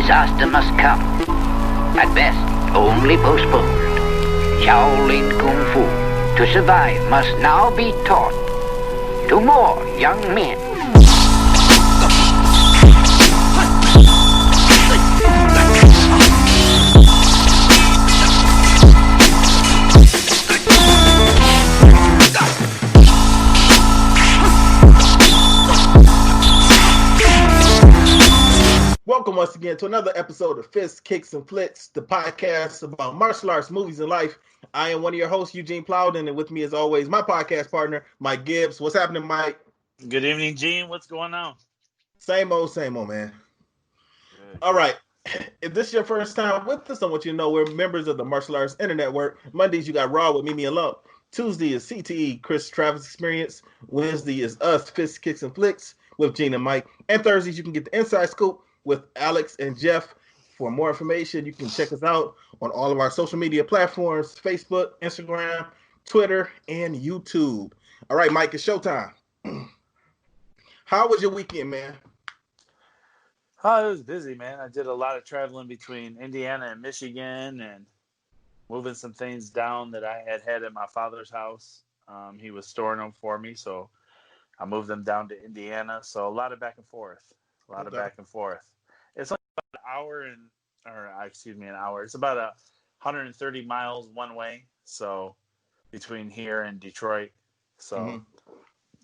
disaster must come. At best, only postponed. Shaolin Kung Fu, to survive, must now be taught to more young men. Welcome once again to another episode of Fists, Kicks, and Flicks, the podcast about martial arts, movies, and life. I am one of your hosts, Eugene Plowden, and with me, as always, my podcast partner, Mike Gibbs. What's happening, Mike? Good evening, Gene. What's going on? Same old, man. Good. All right. If this is your first time with us, I want you to know we're members of the Martial Arts Internet Network. Mondays, you got Raw with Mimi and Lump. Tuesday is CTE, Chris Travis Experience. Wednesday is us, Fists, Kicks, and Flicks with Gene and Mike. And Thursdays, you can get the Inside Scoop with Alex and Jeff. For more information, you can check us out on all of our social media platforms, Facebook, Instagram, Twitter, and YouTube. All right, Mike, it's showtime. How was your weekend, man? Oh, it was busy, man. I did a lot of traveling between Indiana and Michigan and moving some things down that I had at my father's house. He was storing them for me, so I moved them down to Indiana. So a lot of back and forth. It's like about an hour an hour. It's about 130 miles one way. So between here and Detroit. So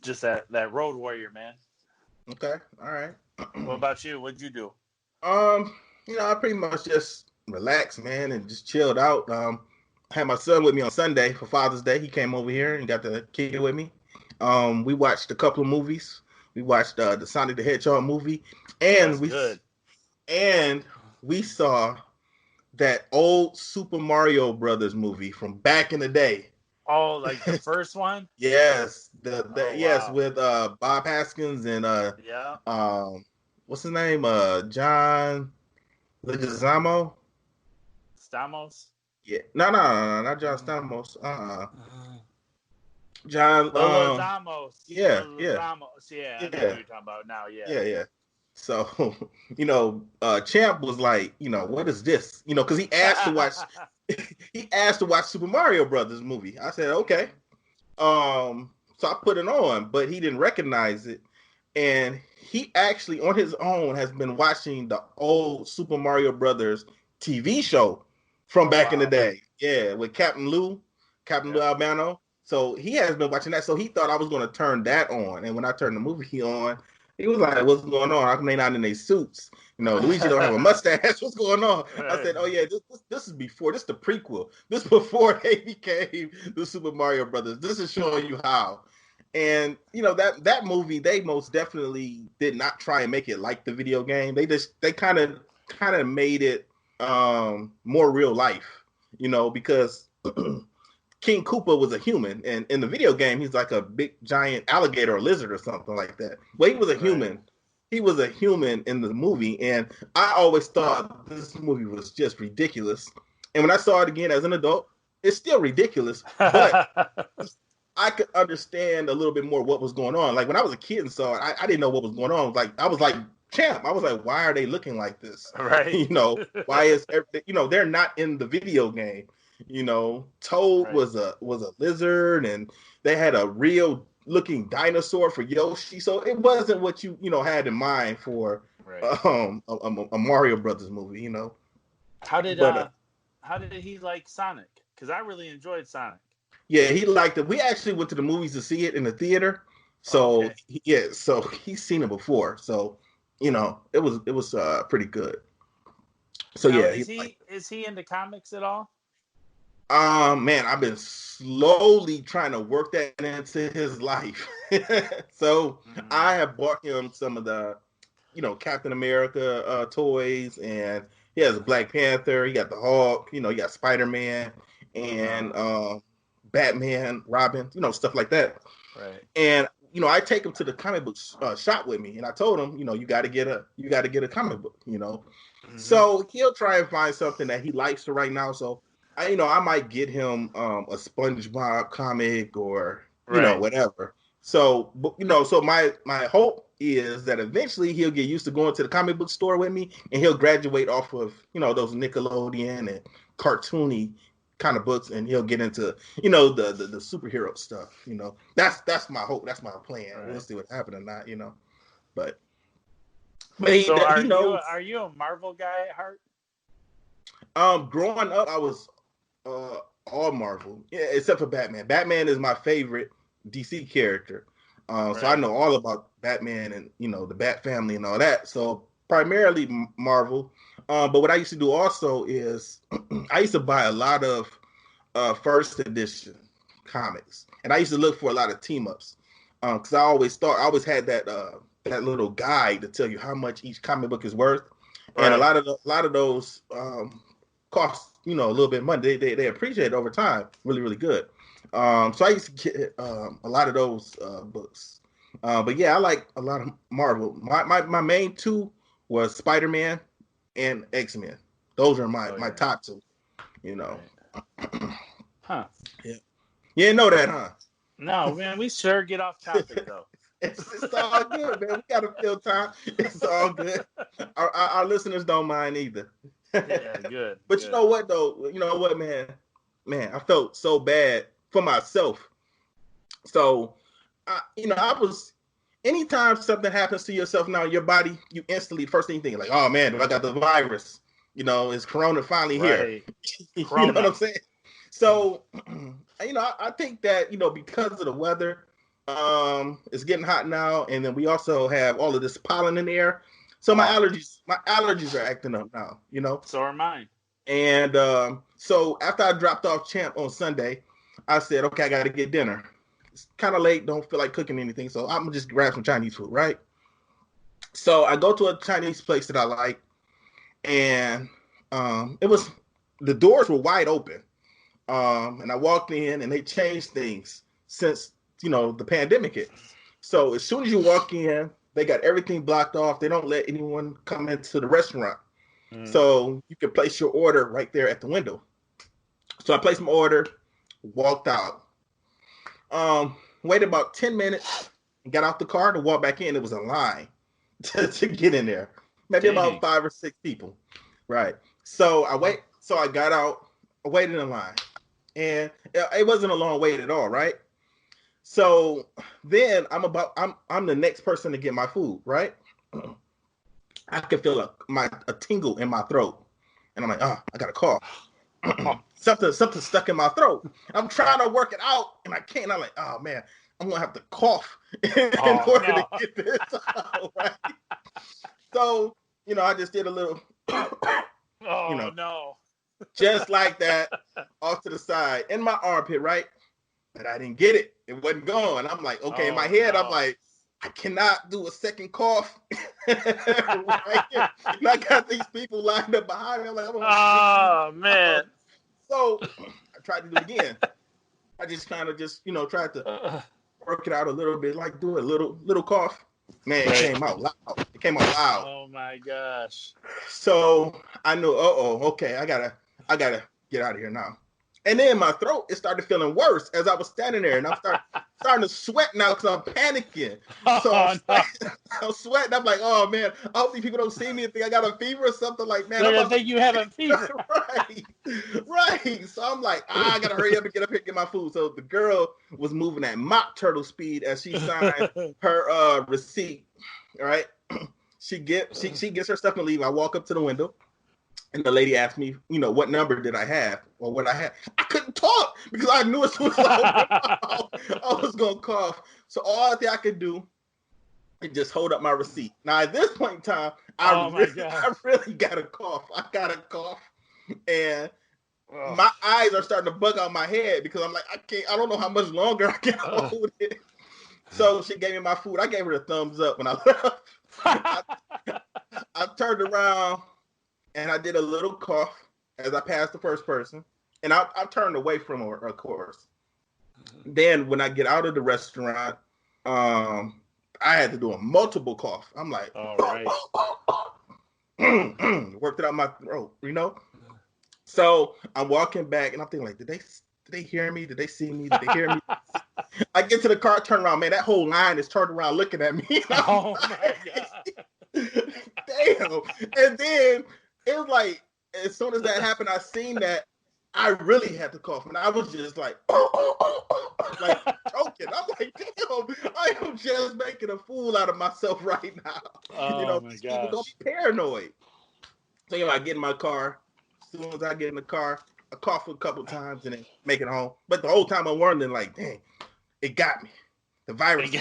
just that road warrior, man. Okay, all right. What about you? What'd you do? I pretty much just relaxed, man, and just chilled out. I had my son with me on Sunday for Father's Day. He came over here and got to kick it with me. We watched a couple of movies. We watched the Sonic the Hedgehog movie, and we saw that old Super Mario Brothers movie from back in the day. Oh, like the first one? Yes, yes, Wow. with Bob Haskins and what's his name? John Leguizamo. Stamos? Yeah, no, not John Stamos. John Leguizamo. Yeah. I know who you're talking about now. Yeah. So, Champ was like, what is this? Because he asked to watch. He asked to watch Super Mario Brothers movie. I said, okay. So I put it on, but he didn't recognize it. And he actually, on his own, has been watching the old Super Mario Brothers TV show from back in the day. Yeah, with Captain Lou Albano. So he has been watching that. So he thought I was going to turn that on. And when I turned the movie on, he was like, what's going on? How come they not in their suits? Luigi don't have a mustache. What's going on? Right. I said, oh, yeah, this is before. This is the prequel. This is before they became the Super Mario Brothers. This is showing you how. And, that movie, they most definitely did not try and make it like the video game. They kind of made it more real life, because King Koopa was a human. And in the video game, he's like a big, giant alligator or lizard or something like that. Well, he was a human. He was a human in the movie, and I always thought this movie was just ridiculous. And when I saw it again as an adult, it's still ridiculous, but I could understand a little bit more what was going on. Like when I was a kid and saw it, I didn't know what was going on. I was like, Champ. I was like, why are they looking like this? Right. Why is everything? They're not in the video game. Toad was a lizard, and they had a real looking dinosaur for Yoshi, so it wasn't what you had in mind for a Mario Brothers movie. How did he like Sonic? Because I really enjoyed Sonic. Yeah, he liked it. We actually went to the movies to see it in the theater, so so he's seen it before. So it was pretty good. So now, yeah, is he into comics at all? Man, I've been slowly trying to work that into his life. So I have bought him some of the, Captain America toys, and he has a Black Panther. He got the Hulk. He got Spider-Man and Batman, Robin. Stuff like that. Right. And I take him to the comic book shop with me, and I told him, you got to get a comic book. So he'll try and find something that he likes for right now. So I might get him a SpongeBob comic or whatever. So, so my hope is that eventually he'll get used to going to the comic book store with me, and he'll graduate off of those Nickelodeon and cartoony kind of books, and he'll get into the superhero stuff. That's my hope. That's my plan. Right. We'll see what happens or not. But so are you a Marvel guy at heart? Growing up, I was all Marvel, except for Batman. Batman is my favorite DC character. Right. So I know all about Batman and the Bat family and all that. So primarily Marvel. But what I used to do also is I used to buy a lot of first edition comics, and I used to look for a lot of team ups because I always had that little guide to tell you how much each comic book is worth, right. And a lot of those cost a little bit of money. They appreciate it over time, really really good. So I used to get a lot of those books. But yeah, I like a lot of Marvel. My main two was Spider-Man and X-Men. Those are my top two. Huh. Yeah. You didn't know that, huh? No, man, we sure get off topic though. It's all good, man. We gotta fill time. It's all good. Our listeners don't mind either. Yeah, good. But good. You know what though? You know what, man? Man, I felt so bad for myself. So, I was. Anytime something happens to yourself now in your body, you instantly first thing you think like, oh man, I got the virus. Is Corona finally here? You know what I'm saying? So, I think that because of the weather, it's getting hot now, and then we also have all of this pollen in the air. So my allergies are acting up now. So are mine. And so after I dropped off Champ on Sunday, I said, okay, I got to get dinner. It's kind of late, don't feel like cooking anything, so I'm gonna just grab some Chinese food, right? So I go to a Chinese place that I like, and the doors were wide open, and I walked in, and they changed things since the pandemic hit. So as soon as you walk in, they got everything blocked off. They don't let anyone come into the restaurant, so you can place your order right there at the window. So I placed my order, walked out. Waited about 10 minutes and got out the car to walk back in. It was a line to get in there. Maybe about 5 or 6 people. Right. So I got out, I waited in line. And it wasn't a long wait at all, right? So then I'm the next person to get my food, right? I could feel a tingle in my throat. And I'm like, I got a cough. Something stuck in my throat. I'm trying to work it out, and I can't. I'm like, oh man, I'm gonna have to cough in order to get this out, right? So, I just did a little, no, just like that, off to the side in my armpit, right? But I didn't get it. It wasn't gone. I'm like, okay, in my head, I'm like, I cannot do a second cough. Right here. And I got these people lined up behind me. I'm like, oh man. So I tried to do it again. I just kind of tried to work it out a little bit, like do a little cough. Man, it came out loud. It came out loud. Oh my gosh. So I knew, okay, I gotta get out of here now. And then my throat, it started feeling worse as I was standing there, and I'm starting to sweat now because I'm panicking. So I'm sweating. I'm like, oh man, I hope these people don't see me and think I got a fever or something like that. They're gonna think you have a fever. Right. So I'm like, I gotta hurry up and get up here and get my food. So the girl was moving at mock turtle speed as she signed her receipt. All right. She gets her stuff and leave. I walk up to the window. And the lady asked me, what number did I have or what I had. I couldn't talk because I knew as soon as I was going to cough. So all I could do is just hold up my receipt. Now, at this point in time, I really got a cough. I got a cough. And my eyes are starting to bug out my head because I'm like, I don't know how much longer I can hold it. So she gave me my food. I gave her a thumbs up when I left. I turned around. And I did a little cough as I passed the first person. And I turned away from her, of course. Then when I get out of the restaurant, I had to do a multiple cough. I'm like, all right. Worked it out my throat, So I'm walking back and I'm thinking like, did they hear me? Did they see me? Did they hear me? I get to the car, turn around, man. That whole line is turned around looking at me. Oh my god! Damn. And then it was like, as soon as that happened, I seen that I really had to cough, and I was just like, like choking. I'm like, damn, I am just making a fool out of myself right now. Oh my these people gonna gosh! be paranoid. So I get in my car. As soon as I get in the car, I cough a couple times and then make it home. But the whole time I'm wondering, like, dang, it got me. The virus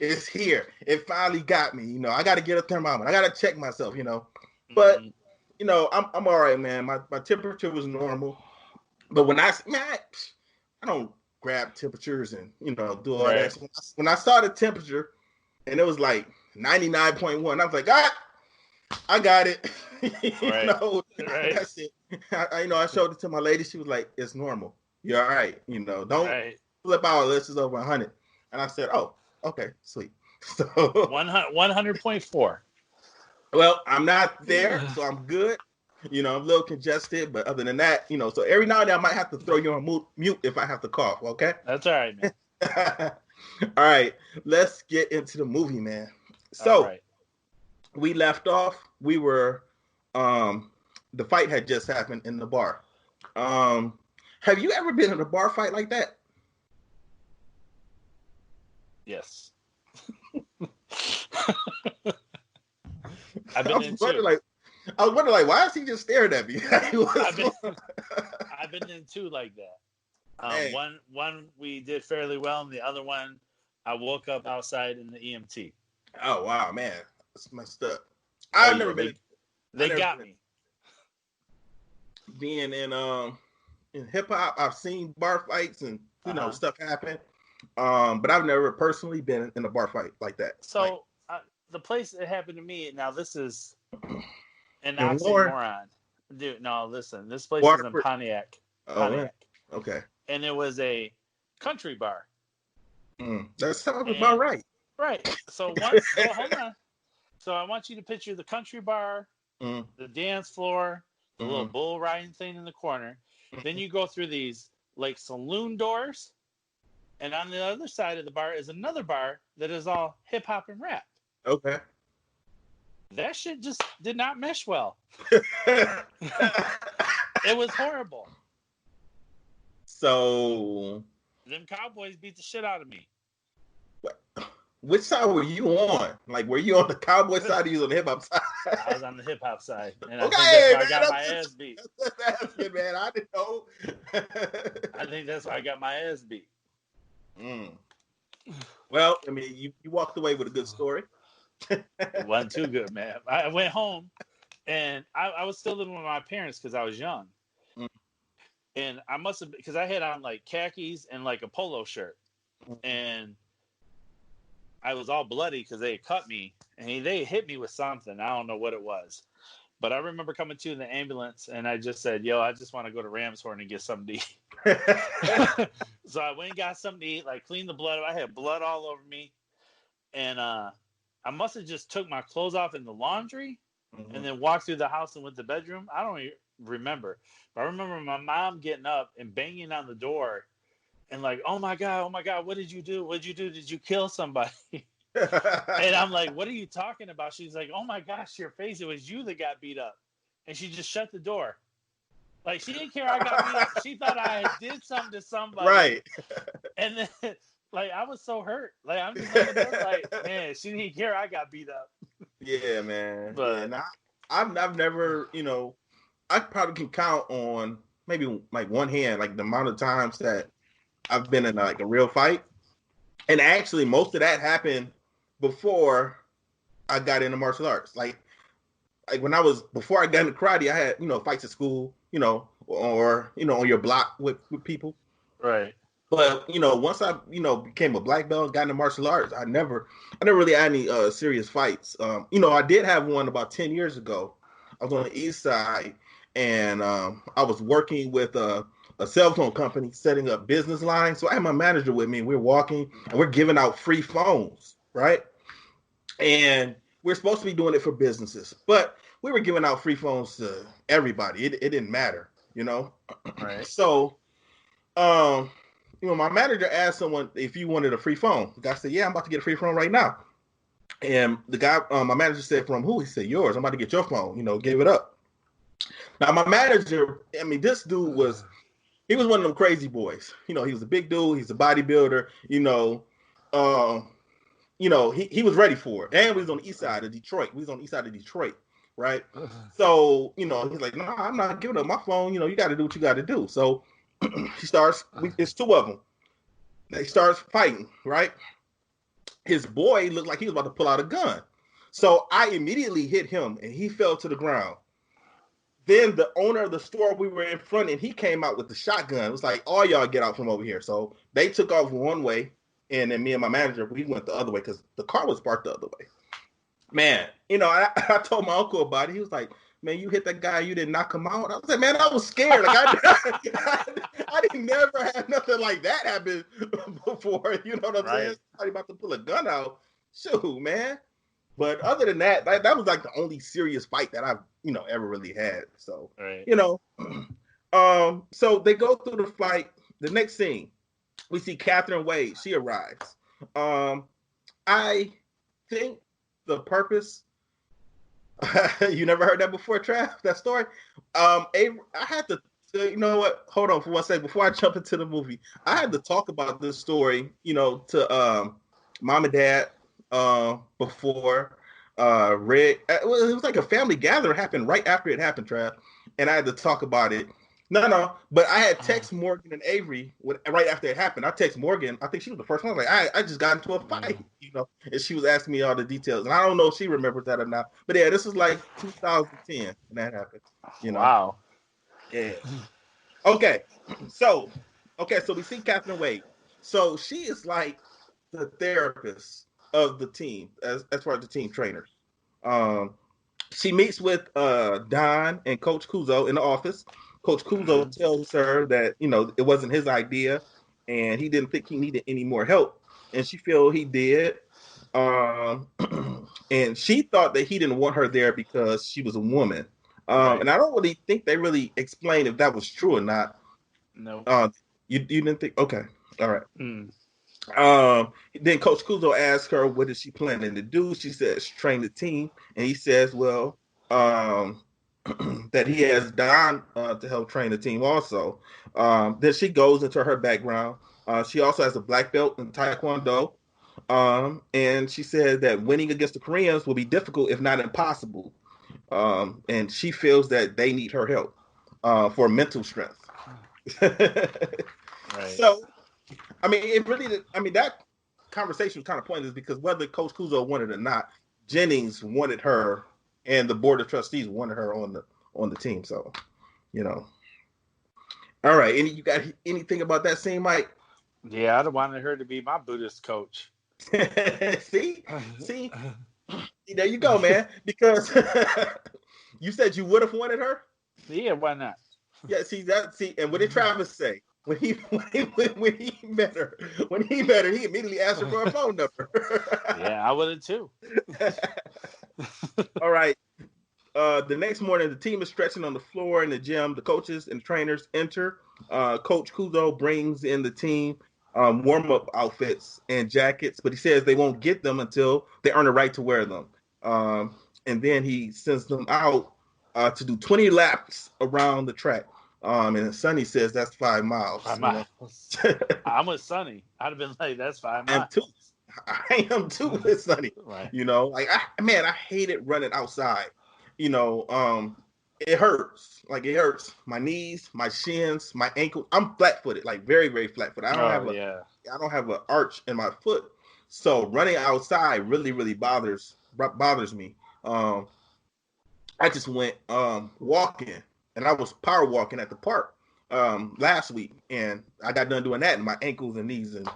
is here. It finally got me. I got to get a thermometer. I got to check myself. But I'm all right, man. My temperature was normal. But when I don't grab temperatures and do all that. So when I saw the temperature and it was like 99.1, I was like, I got it. That's it. I showed it to my lady. She was like, it's normal. You're all right. Don't flip out unless it's over 100. And I said, oh, okay, sweet. So 100.4. Well, I'm not there, so I'm good. I'm a little congested, but other than that, so every now and then I might have to throw you on mute if I have to cough, okay? That's all right, man. All right, let's get into the movie, man. So we left off. We were, the fight had just happened in the bar. Have you ever been in a bar fight like that? Yes. I've been in two. I was wondering, why is he just staring at me? I've been in two like that. One we did fairly well, and the other one I woke up outside in the EMT. Oh wow, man, that's messed up. I've never been. They got me. Being in hip hop, I've seen bar fights and stuff happen. But I've never personally been in a bar fight like that. So the place it happened to me. Now this is an oxymoron, dude. No, listen. This place is in Pontiac. Pontiac. Okay. And it was a country bar. That sounds about right. Right. So hold on. So I want you to picture the country bar, the dance floor, the little bull riding thing in the corner. Then you go through these like saloon doors, and on the other side of the bar is another bar that is all hip hop and rap. Okay. That shit just did not mesh well. It was horrible. So them Cowboys beat the shit out of me. Which side were you on? Like, were you on the Cowboy side or you on the hip hop side? I was on the hip hop side, and I think that's why I got my ass beat. That's asking, man. I didn't know. I think that's why I got my ass beat. Well, I mean, you walked away with a good story. It wasn't too good, man. I went home, and I was still living with my parents because I was young. And I must have, because I had on like khakis and like a polo shirt. And I was all bloody because they had cut me. And they hit me with something. I don't know what it was. But I remember coming to the ambulance, and I just said, yo, I just want to go to Ramshorn and get something to eat. So I went and got something to eat, like cleaned the blood. I had blood all over me. And I must have just took my clothes off in the laundry and then walked through the house and went to the bedroom. I don't remember. But I remember my mom getting up and banging on the door and like, oh my God, what did you do? What did you do? Did you kill somebody? And I'm like, what are you talking about? She's like, oh my gosh, your face. It was you that got beat up. And she just shut the door. Like, she didn't care I got beat up. She thought I did something to somebody. Right. And then, like, I was so hurt. Like, I'm just like, man, she didn't care I got beat up. Yeah, man. But I've never, I probably can count on maybe like one hand, like the amount of times that I've been in like a real fight. And actually, most of that happened before I got into martial arts. Like before I got into karate, I had, fights at school, or, on your block with people. Right. But, once I, became a black belt, got into martial arts, I never really had any serious fights. I did have one about 10 years ago. I was on the east side, and I was working with a cell phone company setting up business lines. So I had my manager with me, and we're walking, and we're giving out free phones, right? And we're supposed to be doing it for businesses, but we were giving out free phones to everybody. It didn't matter, Right. So, my manager asked someone if you wanted a free phone. The guy said, "Yeah, I'm about to get a free phone right now." And the guy, my manager said, "From who?" He said, "Yours. I'm about to get your phone. Give it up." Now, my manager, I mean, this dude he was one of them crazy boys. He was a big dude. He's a bodybuilder. He was ready for it. And we was on the east side of Detroit. Right? So, he's like, "No, I'm not giving up my phone. You got to do what you got to do." So it's two of them. They start fighting, right? His boy looked like he was about to pull out a gun. So I immediately hit him and he fell to the ground. Then the owner of the store we were in front and he came out with the shotgun. It was like, "All y'all get out from over here." So they took off one way and then me and my manager, we went the other way because the car was parked the other way. Man, I told my uncle about it. He was like, "Man, you hit that guy, you didn't knock him out." I was like, "Man, I was scared. Like I didn't never have nothing like that happen before." You know what I'm saying? Somebody about to pull a gun out. Shoot, man. But other than that, that was like the only serious fight that I've ever really had. So so they go through the fight. The next scene, we see Catherine Wade. She arrives. I think the purpose. You never heard that before, Trav? That story? I had to. You know what? Hold on for 1 second before I jump into the movie. I had to talk about this story, to mom and dad before Rick. It was like a family gathering happened right after it happened, Trav, and I had to talk about it. No, but I had text Morgan and Avery right after it happened. I text Morgan. I think she was the first one. Like, I just got into a fight, and she was asking me all the details, and I don't know if she remembers that or not. But yeah, this was like 2010 when that happened. Wow. Yeah. Okay. So we see Catherine Wade. So she is like the therapist of the team as far as the team trainers. She meets with Don and Coach Kuzo in the office. Coach Kuzo tells her that it wasn't his idea, and he didn't think he needed any more help, and she feel he did. And she thought that he didn't want her there because she was a woman. And I don't really think they really explained if that was true or not. No. You didn't think? Okay, all right. Mm. Then Coach Kuzo asked her, "What is she planning to do?" She says, "Train the team." And he says, "Well, that he has Don to help train the team also." Then she goes into her background. She also has a black belt in Taekwondo. And she said that winning against the Koreans will be difficult, if not impossible. And she feels that they need her help for mental strength. So, I mean, that conversation was kind of pointless because whether Coach Kuzo wanted it or not, Jennings wanted her, and the board of trustees wanted her on the team. So, All right. You got anything about that scene, Mike? Yeah, I'd have wanted her to be my Buddhist coach. See, there you go, man. Because you said you would have wanted her. Yeah, why not? Yeah, and what did Travis say when he met her? When he met her, he immediately asked her for a phone number. Yeah, I would have too. All right. The next morning, the team is stretching on the floor in the gym. The coaches and trainers enter. Coach Kuzo brings in the team warm-up outfits and jackets, but he says they won't get them until they earn the right to wear them. And then he sends them out to do 20 laps around the track. And Sonny says that's 5 miles. 5 miles. I'm with Sonny. I'd have been like, that's 5 miles. I am too with Sonny. Right. I hated running outside. It hurts. Like, it hurts. My knees, my shins, my ankles. I'm flat-footed, like very, very flat-footed. I don't have an arch in my foot. So running outside really, really bothers me. I just went walking, and I was power walking at the park last week, and I got done doing that, and my ankles and knees and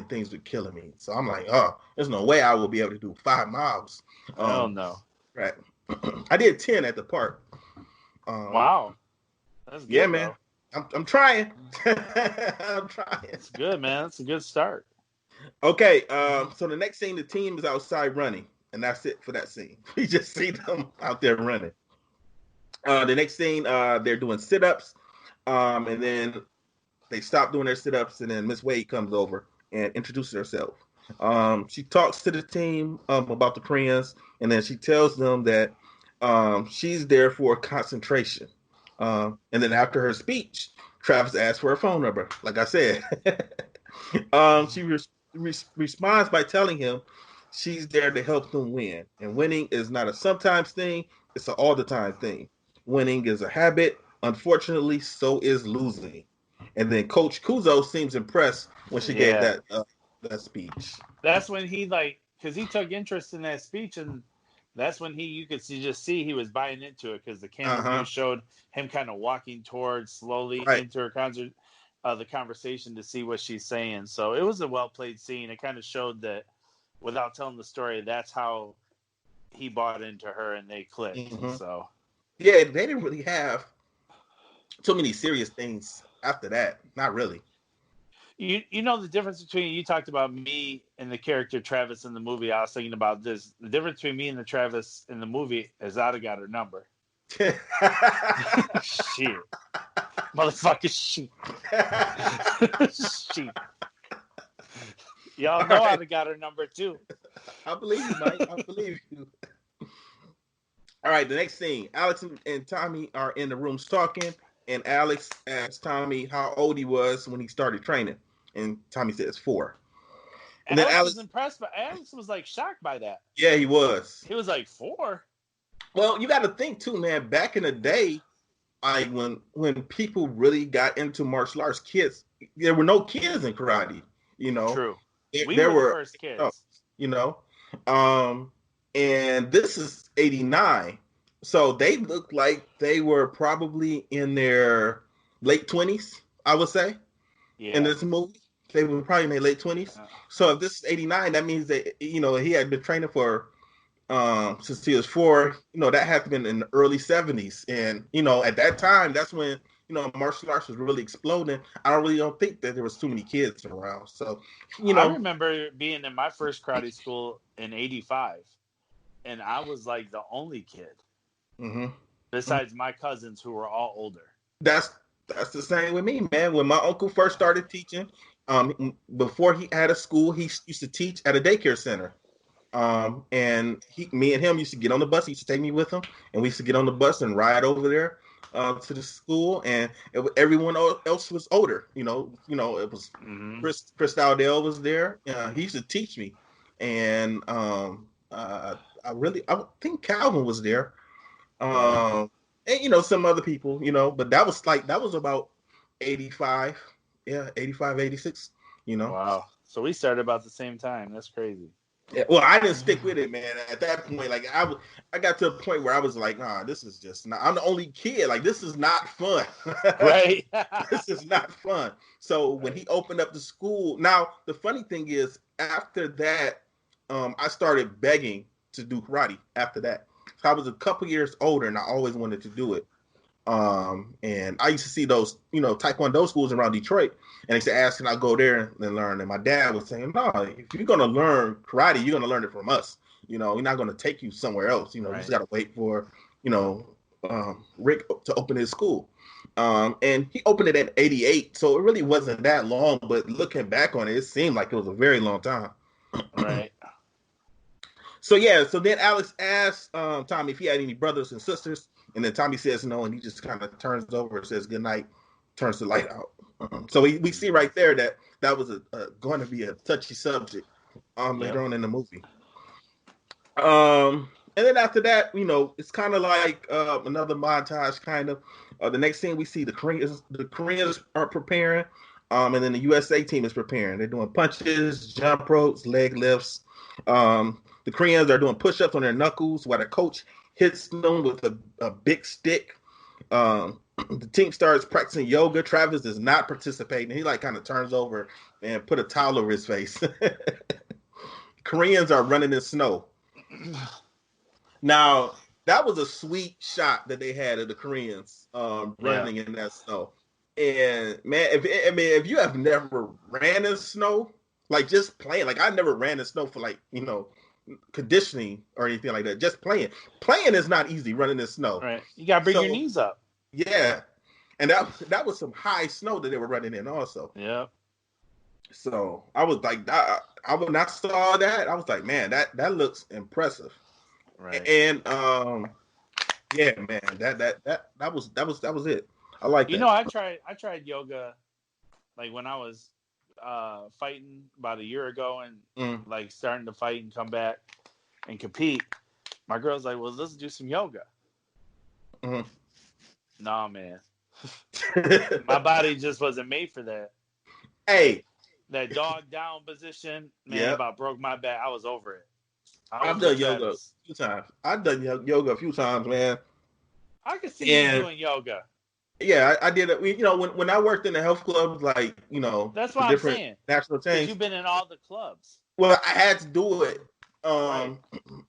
things were killing me. So I'm like, there's no way I will be able to do 5 miles. Oh no. Right. I did 10 at the park. Wow. That's good. Yeah, man. I'm trying. I'm trying. It's good, man. That's a good start. Okay. So the next scene, the team is outside running, and that's it for that scene. We just see them out there running. The next scene, they're doing sit-ups, and then they stop doing their sit-ups, and then Miss Wade comes over and introduces herself. She talks to the team about the Koreans, and then she tells them that she's there for concentration. And then after her speech, Travis asks for her phone number. Like I said, she responds by telling him she's there to help them win. And winning is not a sometimes thing, it's an all the time thing. Winning is a habit. Unfortunately, so is losing. And then Coach Kuzo seems impressed when she gave that speech. That's when he because he took interest in that speech, and that's when you could just see he was buying into it, because the camera view showed him kind of walking towards slowly into her concert, the conversation to see what she's saying. So it was a well played scene. It kind of showed that, without telling the story, that's how he bought into her and they clicked. Mm-hmm. So yeah, they didn't really have too many serious things after that. Not really. You know the difference between, you talked about me and the character Travis in the movie. I was thinking about this. The difference between me and the Travis in the movie is I'd have got her number. Shit. Motherfucking shit. Shit. Y'all know I'd have got her number too. I believe you, Mike. I believe you. All right, the next thing. Alex and Tommy are in the rooms talking, and Alex asks Tommy how old he was when he started training. And Tommy says 4. And then Alex was impressed, but Alex was shocked by that. Yeah, he was. He was like, 4? Well, you got to think too, man. Back in the day, when people really got into martial arts, there were no kids in karate. You know, true. There were the first kids. You know, and this is '89, so they looked like they were probably in their late 20s. I would say. Yeah. In this movie, they were probably in their late 20s. So if this is '89, that means that he had been training for since he was 4. That had to have been in the early 70s, and at that time, that's when martial arts was really exploding. I don't think that there was too many kids around. So I remember being in my first karate school in '85, and I was like the only kid, besides my cousins who were all older. That's the same with me, man. When my uncle first started teaching, before he had a school, he used to teach at a daycare center. And me and him used to get on the bus. He used to take me with him, and we used to get on the bus and ride over there to the school. And everyone else was older. It was Chris Dowdell was there. He used to teach me, and I think Calvin was there. And some other people, but that was about 85, 85, 86, Wow. So we started about the same time. That's crazy. Yeah, well, I didn't stick with it, man. At that point, I got to a point where I was like, nah, this is just not, I'm the only kid. This is not fun. Right. This is not fun. So when he opened up the school, now the funny thing is, after that, I started begging to do karate after that. So I was a couple years older, and I always wanted to do it. And I used to see those, Taekwondo schools around Detroit, and they used to ask, can I go there and learn? And my dad was saying, no, if you're going to learn karate, you're going to learn it from us. We're not going to take you somewhere else. Right. You just got to wait for, Rick to open his school. And he opened it in '88, so it really wasn't that long, but looking back on it, it seemed like it was a very long time. Right. So then Alex asked Tommy if he had any brothers and sisters, and then Tommy says no, and he just kind of turns over and says good night, turns the light out. So we see right there that was going to be a touchy subject later on in the movie. And then after that, it's kind of like another montage, kind of. The next thing we see, the Koreans are preparing, and then the USA team is preparing. They're doing punches, jump ropes, leg lifts. The Koreans are doing push-ups on their knuckles while the coach hits them with a big stick. The team starts practicing yoga. Travis is not participating. He kind of turns over and put a towel over his face. Koreans are running in snow. Now, that was a sweet shot that they had of the Koreans running in that snow. And man, if you have never ran in snow, just playing, I never ran in snow for conditioning or anything like that. Just playing is not easy running in snow. Right. You gotta bring your knees up. Yeah. And that was some high snow that they were running in also. Yeah. So I was like, when I saw that, I was like, man, that looks impressive. Right. And yeah, man, that was it. I like that. I tried yoga like when I was fighting about a year ago and like starting to fight and come back and compete. My girl's like, well, let's do some yoga. Mm-hmm. Nah, man. My body just wasn't made for that. Hey, that dog down position, man, about broke my back. I was over it. I've done yoga a few times. I've done yoga a few times, man. I could see you doing yoga. Yeah, I did it. You know, when I worked in the health clubs, like, you know, that's what different I'm saying. National chains. You've been in all the clubs. Well, I had to do it. Right.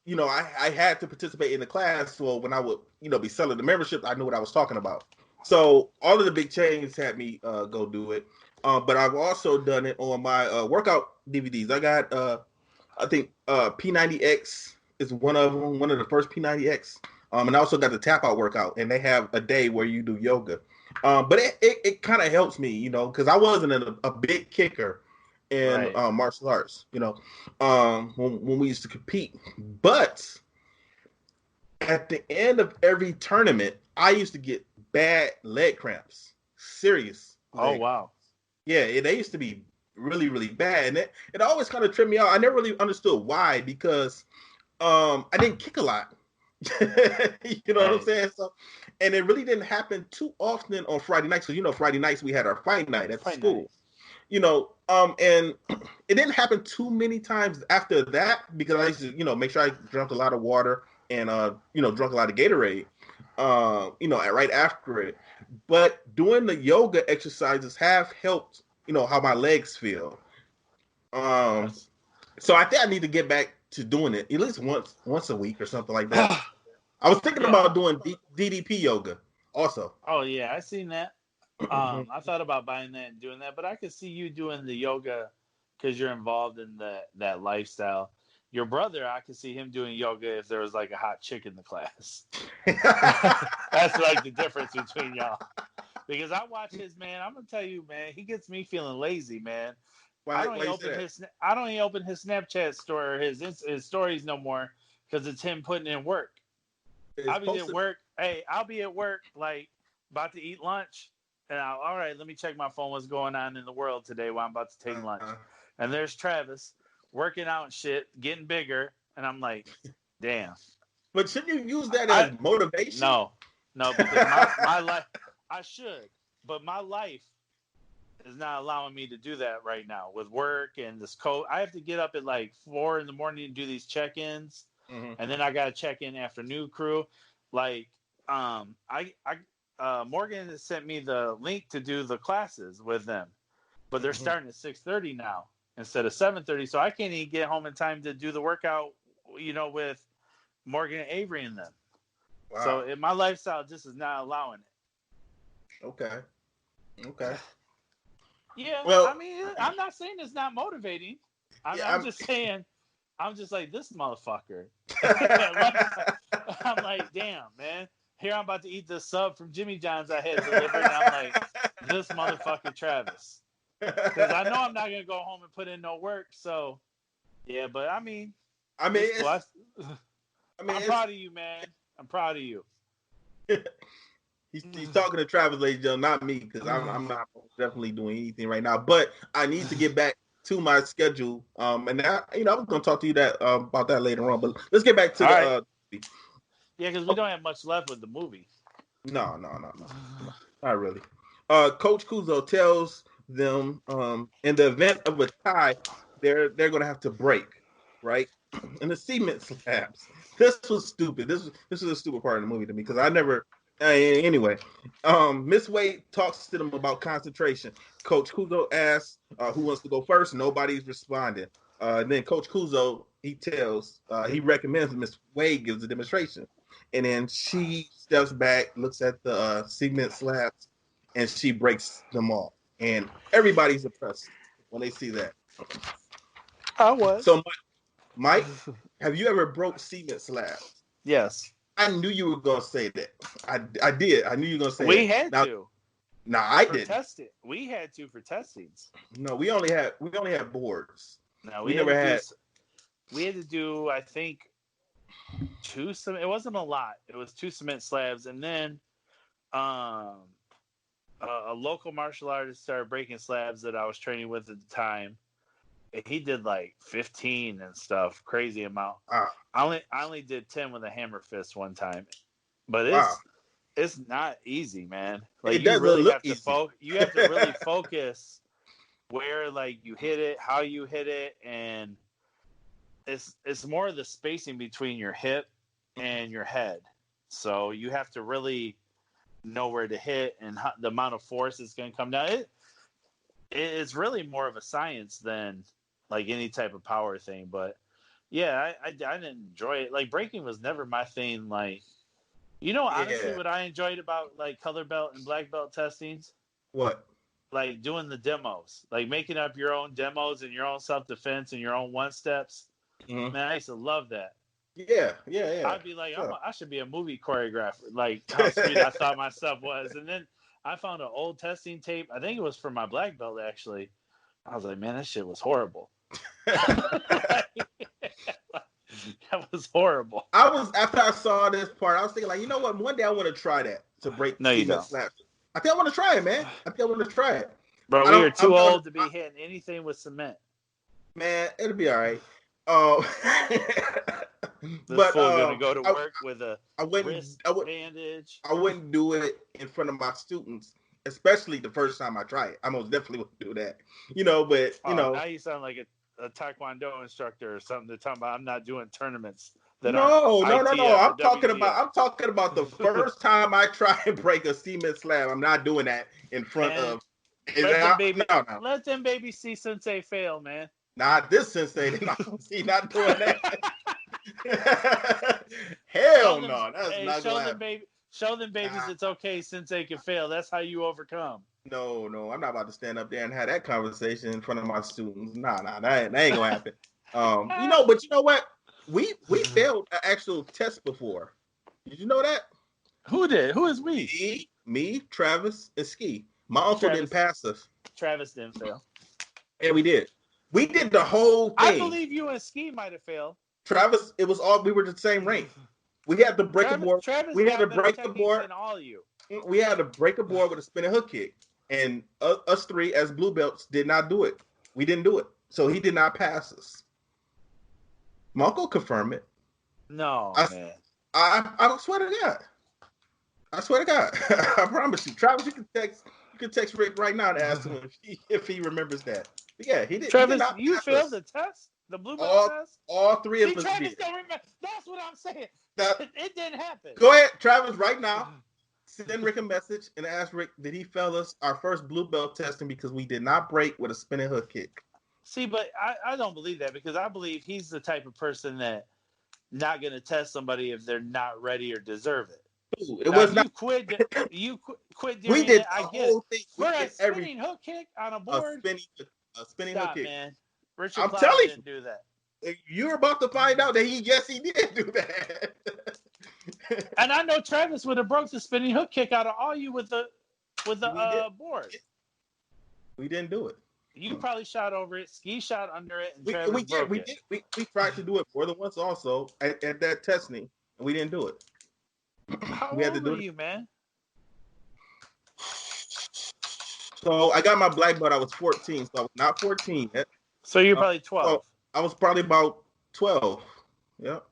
You know, I had to participate in the class. So when I would, you know, be selling the membership, I knew what I was talking about. So all of the big chains had me go do it. But I've also done it on my workout DVDs. I got, I think P90X is one of them, one of the first P90X. And I also got the tap out workout, and they have a day where you do yoga. But it kind of helps me, you know, because I wasn't a big kicker in martial arts, you know, when we used to compete. But at the end of every tournament, I used to get bad leg cramps. Serious. Oh, wow. Yeah, they used to be really, really bad. And it always kind of tripped me out. I never really understood why, because I didn't kick a lot. You know what I'm saying? So, and it really didn't happen too often on Friday nights. So, you know, Friday nights we had our fight night at school. You know, and it didn't happen too many times after that, because I used to, you know, make sure I drank a lot of water and you know, drunk a lot of Gatorade, you know, right after it. But doing the yoga exercises have helped, you know, how my legs feel. So I think I need to get back to doing it at least once a week or something like that. I was thinking about doing DDP yoga also. Oh yeah, I seen that. I thought about buying that and doing that, but I could see you doing the yoga because you're involved in that lifestyle. Your brother, I could see him doing yoga if there was like a hot chick in the class. That's like the difference between y'all. Because I watch his, man. I'm gonna tell you, man. He gets me feeling lazy, man. I don't even open his Snapchat story or his stories no more because it's him putting in work. I'll be at work. Hey, I'll be at work like about to eat lunch, and all right, let me check my phone. What's going on in the world today while I'm about to take lunch? And there's Travis working out and shit, getting bigger, and I'm like, damn. But shouldn't you use that as motivation? No, because my life, I should, but my life is not allowing me to do that right now with work and this code. I have to get up at like 4 a.m. to do these check-ins, and then I got to check in after new crew. Like, Morgan has sent me the link to do the classes with them, but they're starting at 6:30 now instead of 7:30. So I can't even get home in time to do the workout, you know, with Morgan and Avery and them. Wow. So my lifestyle just is not allowing it. Okay. Yeah, well, I mean, I'm not saying it's not motivating. I'm just saying, I'm just like, this motherfucker. I'm like, damn, man. Here I'm about to eat this sub from Jimmy John's I had delivered, and I'm like, this motherfucker Travis. Because I know I'm not going to go home and put in no work, so, yeah, but I'm proud of you, man. I'm proud of you. He's talking to Travis, ladies and gentlemen, not me, because I'm not definitely doing anything right now. But I need to get back to my schedule. And I was going to talk to you about that later on. But let's get back to the movie. Yeah, because we don't have much left with the movie. No, not really. Coach Kuzo tells them in the event of a tie, they're going to have to break, right? And the cement slabs. This was stupid. This is a stupid part of the movie to me because I never. Anyway, Miss Wade talks to them about concentration. Coach Kuzo asks who wants to go first. Nobody's responding. Then Coach Kuzo, he recommends Miss Wade gives a demonstration. And then she steps back, looks at the cement slabs, and she breaks them all. And everybody's impressed when they see that. I was. So, Mike, have you ever broke cement slabs? Yes. I knew you were going to say that. I did. I knew you were going to say we that. Had to. Nah, I for didn't. testing. We had to for testings. No, we only had boards. No, we never had. We had to do, I think, 2 cement. It wasn't a lot. It was 2 cement slabs, and then a local martial artist started breaking slabs that I was training with at the time. And he did like 15 and stuff, crazy amount. I only did 10 with a hammer fist one time, but it's not easy, man. Like it doesn't really have to you have to really focus where like you hit it, how you hit it, and it's more the spacing between your hip and your head. So you have to really know where to hit and the amount of force is going to come down. It's really more of a science than like any type of power thing. But yeah, I didn't enjoy it. Like breaking was never my thing. Like, honestly, what I enjoyed about like color belt and black belt testings. What? Like doing the demos, like making up your own demos and your own self-defense and your own one-steps. Mm-hmm. Man, I used to love that. Yeah. I'd be like, I should be a movie choreographer, like how sweet I thought my stuff was. And then I found an old testing tape. I think it was for my black belt, actually. I was like, man, that shit was horrible. That was horrible. After I saw this part, I was thinking, like, you know what? One day I want to try that to break. No, you don't. Slap. I think I want to try it, man. Bro, we are too old to be hitting anything with cement. Man, it'll be all right. But fool gonna go to work with a wrist bandage. I wouldn't do it in front of my students, especially the first time I try it. I most definitely wouldn't do that. But now you sound like a Taekwondo instructor or something. They're talking about I'm not doing tournaments. No. I'm talking about the first time I try and break a cement slab. I'm not doing that in front of. Let them baby see Sensei fail, man. Not this Sensei. Not doing that. Hell no. That's not going to happen. Show them babies it's okay Sensei can fail. That's how you overcome. No. I'm not about to stand up there and have that conversation in front of my students. Nah, that ain't going to happen. But you know what? We failed an actual test before. Did you know that? Who did? Who is we? Me, Travis, and Ski. My uncle didn't pass us. Travis didn't fail. Yeah, we did. We did the whole thing. I believe you and Ski might have failed. Travis, it was all we were the same rank. We had to break a board. We had to break the board. Than all you. We had to break a board with a spinning hook kick, and us three as blue belts did not do it. We didn't do it, so he did not pass us. My uncle confirmed it. No, man. I swear to God. I promise you, Travis. You can text Rick right now to ask him if he remembers that. But yeah, he did. Travis, you failed the test. The blue belt test? All three of us Travis did. Don't remember. That's what I'm saying. It didn't happen. Go ahead, Travis, right now. Send Rick a message and ask Rick, did he fail us our first blue belt testing because we did not break with a spinning hook kick? See, but I don't believe that because I believe he's the type of person that not going to test somebody if they're not ready or deserve it. Dude, it was not. You quit We doing did it. I the get whole it. thing. For a spinning hook kick on a board? A spinning hook kick. Man. Richard I'm Plow telling didn't do that. You're about to find out that he did do that. And I know Travis would have broke the spinning hook kick out of all you with the board. We didn't do it. You probably shot over it. Ski shot under it, and we Travis broke it. We tried to do it more than once also at that testing, and we didn't do it. How old were you, man? So I got my black belt. I was 14, so I was not 14 yet. So you're probably 12. So I was probably about 12. Yep.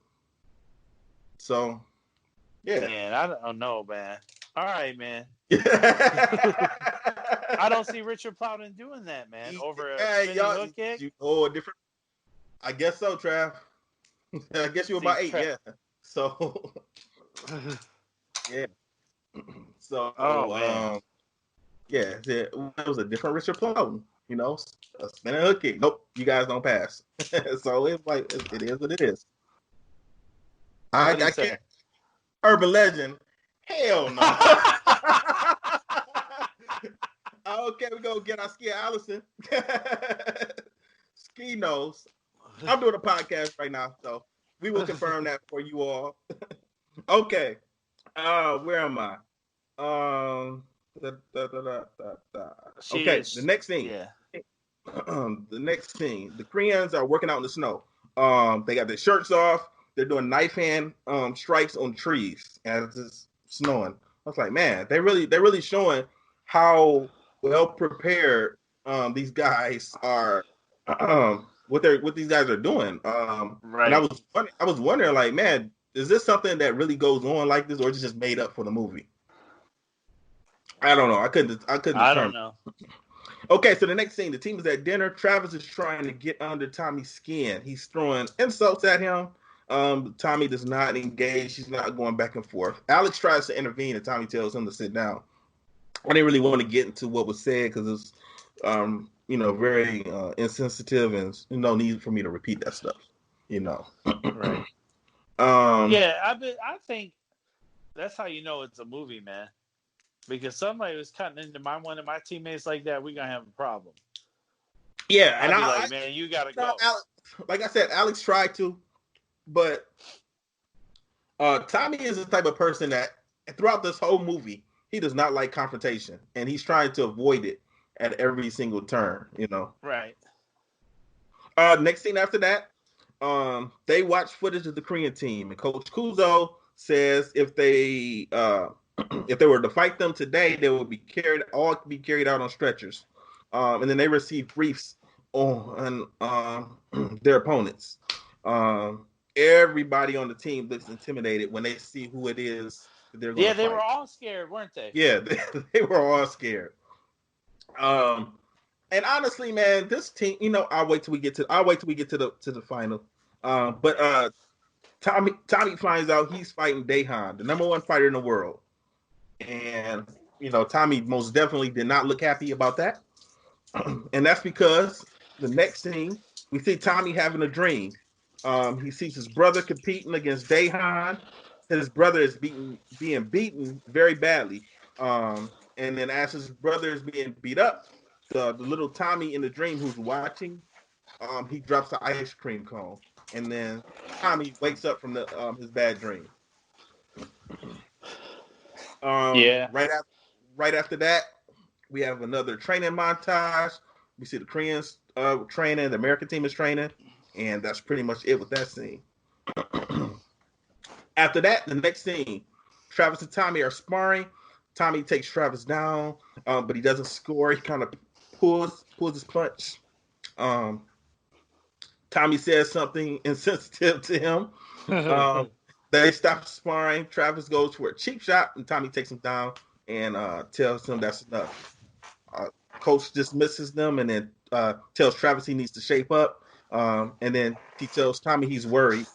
So, yeah. Man, I don't know, man. All right, man. I don't see Richard Plowden doing that, man. Over a spinning hook kick. Different. I guess so, Trav. I guess you were about 8, yeah. So, yeah. So, yeah, it was a different Richard Plowden. A spinning hook kick. Nope, you guys don't pass. So it's like it is what it is. I can't. Urban legend. Hell no. Okay, we're gonna get our Ski Allison. Ski knows. I'm doing a podcast right now, so we will confirm that for you all. Okay. Where am I? Okay, the next scene. Yeah. The next scene. The Koreans are working out in the snow. They got their shirts off. They're doing knife hand strikes on trees as it's snowing. I was like, man, they're really showing how well prepared these guys are. What these guys are doing. Right. And I was wondering, like, man, is this something that really goes on like this, or is it just made up for the movie? I don't know. I couldn't determine. I don't know. Okay, so the next scene, the team is at dinner. Travis is trying to get under Tommy's skin. He's throwing insults at him. Tommy does not engage. He's not going back and forth. Alex tries to intervene, and Tommy tells him to sit down. I didn't really want to get into what was said because it's, very insensitive, and no need for me to repeat that stuff. Right. I think that's how you know it's a movie, man. Because somebody was cutting into one of my teammates like that, we're gonna have a problem. Yeah, and man, you gotta go. Alex, like I said, Alex tried to, but Tommy is the type of person that throughout this whole movie, he does not like confrontation, and he's trying to avoid it at every single turn. Right. Next scene after that, they watch footage of the Korean team, and Coach Kuzo says if they were to fight them today, they would be carried out on stretchers, and then they receive briefs on their opponents. Everybody on the team looks intimidated when they see who it is that they're going to fight. They were all scared, weren't they? Yeah, they were all scared. And honestly, man, this team, I'll wait till we get to the final. But Tommy finds out he's fighting Daehan, the number one fighter in the world. And, Tommy most definitely did not look happy about that. And that's because the next scene, we see Tommy having a dream. He sees his brother competing against Daehan. His brother is being beaten very badly. And then as his brother is being beat up, the little Tommy in the dream who's watching, he drops the ice cream cone. And then Tommy wakes up from his bad dream. Right after that, we have another training montage. We see the Koreans training, the American team is training, and that's pretty much it with that scene. After that, the next scene, Travis and Tommy are sparring. Tommy takes Travis down, but he doesn't score. He kind of pulls his punch. Tommy says something insensitive to him. They stop sparring. Travis goes for a cheap shot, and Tommy takes him down and tells him that's enough. Coach dismisses them and then tells Travis he needs to shape up. And then he tells Tommy he's worried.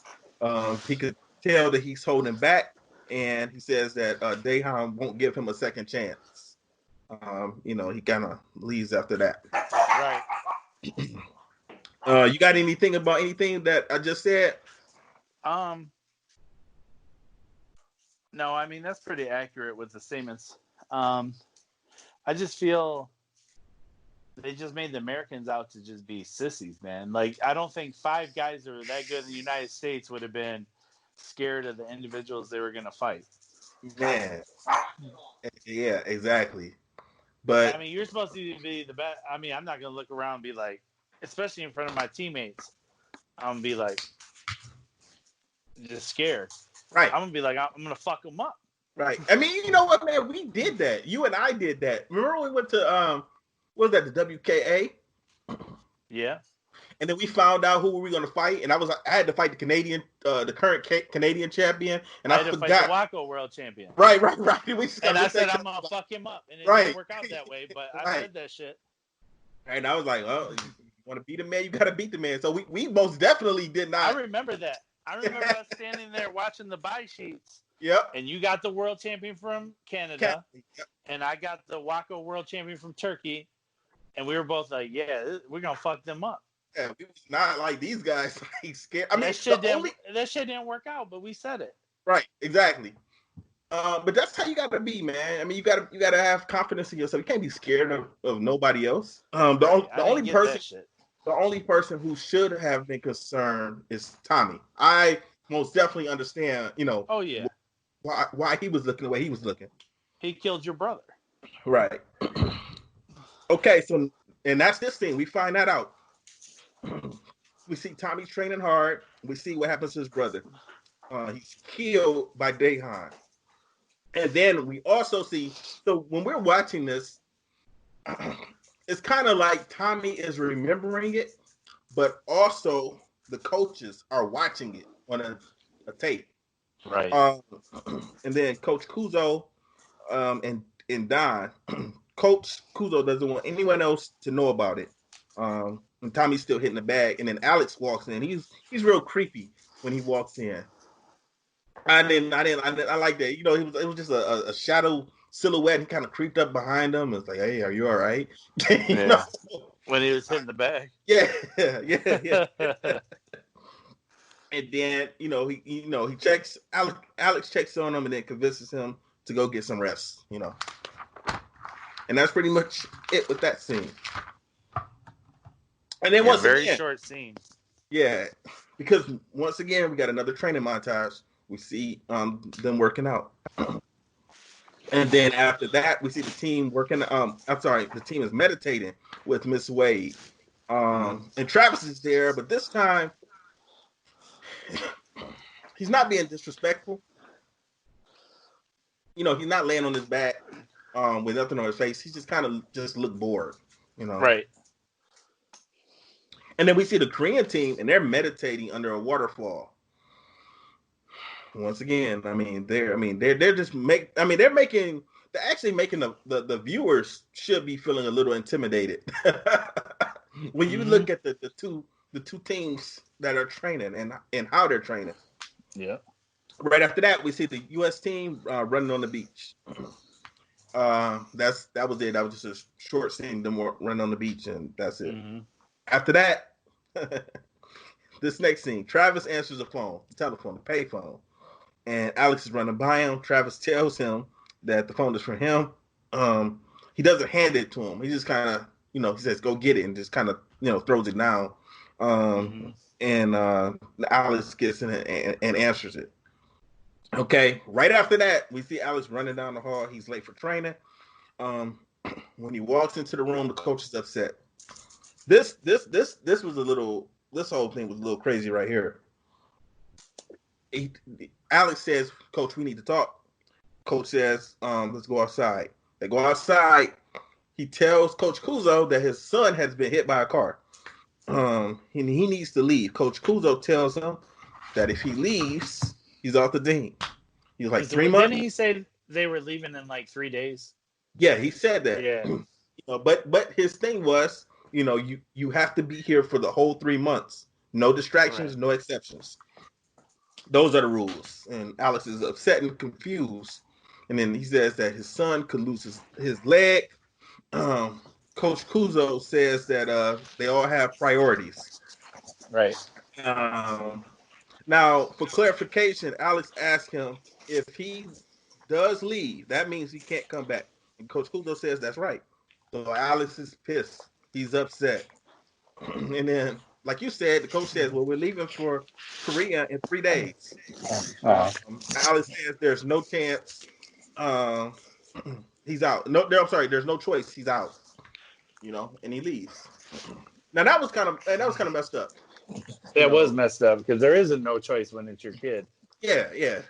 He could tell that he's holding back, and he says that Daehan won't give him a second chance. He kind of leaves after that. Right. You got anything about anything that I just said? No, I mean, that's pretty accurate with the statements. I just feel they just made the Americans out to just be sissies, man. Like, I don't think 5 guys that are that good in the United States would have been scared of the individuals they were going to fight. Man. Yeah, exactly. But I mean, you're supposed to be the best. I mean, I'm not going to look around and be like, especially in front of my teammates, I'm going to be like, just scared. Right. I'm going to be like, I'm going to fuck them up. Right. I mean, you know what, man? We did that. You and I did that. Remember when we went to, what was that, the WKA? Yeah. And then we found out who we were going to fight, and I had to fight the current Canadian champion, and I had to forgot. fight the Waco world champion. Right. And I said I'm gonna fuck him up, and it didn't work out that way. But I said that shit. And I was like, "Oh, you want to beat a man? You got to beat the man." So we most definitely did not. I remember that. I remember us standing there watching the buy sheets. Yep. And you got the world champion from Canada, Yep. And I got the Waco world champion from Turkey, and we were both like, "Yeah, we're gonna fuck them up." Yeah, we was not like these guys. Like, scared. I mean, that shit didn't work out, but we said it. Right, exactly. But that's how you gotta be, man. I mean, you gotta have confidence in yourself. You can't be scared of nobody else. The only person who should have been concerned is Tommy. I most definitely understand, Oh yeah. why he was looking the way he was looking. He killed your brother. Right. Okay, so and that's this thing. We find that out. We see Tommy's training hard. We see what happens to his brother. He's killed by Dahan. And then we also see, so when we're watching this, it's kind of like Tommy is remembering it, but also the coaches are watching it on a tape. Right. And then Coach Kuzo and Don, Coach Kuzo doesn't want anyone else to know about it. And Tommy's still hitting the bag, and then Alex walks in. He's real creepy when he walks in. I like that. You know, it was just a shadow silhouette. He kind of creeped up behind him. It's like, hey, are you all right? You know? When he was hitting the bag. Yeah. And then he checks Alex checks on him and then convinces him to go get some rest. You know, and that's pretty much it with that scene. And then very short scene. Yeah, because once again we got another training montage. We see them working out. And then after that, we see the team working. The team is meditating with Miss Wade. And Travis is there, but this time he's not being disrespectful. You know, he's not laying on his back with nothing on his face. He's just kind of just look bored. You know, right. And then we see the Korean team, and they're meditating under a waterfall. Once again, they're actually making the viewers should be feeling a little intimidated when you look at the two teams that are training and how they're training. Yeah. Right after that, we see the U.S. team running on the beach. That was it. That was just a short scene. Them running on the beach, and that's it. Mm-hmm. After that, this next scene, Travis answers the telephone, the payphone. And Alex is running by him. Travis tells him that the phone is for him. He doesn't hand it to him. He just kind of, he says, go get it, and just kind of, throws it down. And Alex gets in it and answers it. Okay. Right after that, we see Alex running down the hall. He's late for training. When he walks into the room, the coach is upset. This whole thing was a little crazy right here. Alex says, Coach, we need to talk. Coach says, let's go outside. They go outside. He tells Coach Kuzo that his son has been hit by a car. He needs to leave. Coach Kuzo tells him that if he leaves, he's off the team. He's like 3 months. Didn't he say they were leaving in like 3 days? Yeah, he said that. Yeah. But his thing was, you have to be here for the whole 3 months. No distractions, no exceptions. Those are the rules. And Alex is upset and confused. And then he says that his son could lose his leg. Coach Kuzo says that they all have priorities. Right. Now, for clarification, Alex asked him if he does leave, that means he can't come back. And Coach Kuzo says that's right. So Alex is pissed. He's upset. And then, like you said, the coach says, well, we're leaving for Korea in 3 days. Alex says there's no chance. He's out. No, I'm sorry. There's no choice. He's out. And he leaves. Now that was kind of messed up. It was messed up because there isn't no choice when it's your kid. Yeah.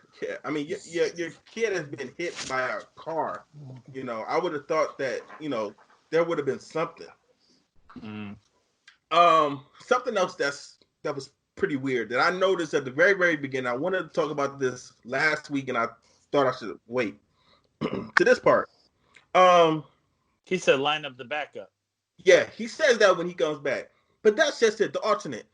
I mean, your kid has been hit by a car. I would have thought that there would have been something. Something else that was pretty weird that I noticed at the very, very beginning. I wanted to talk about this last week, and I thought I should wait to this part. He said, "Line up the backup." Yeah, he says that when he comes back, but that's just it. The alternate.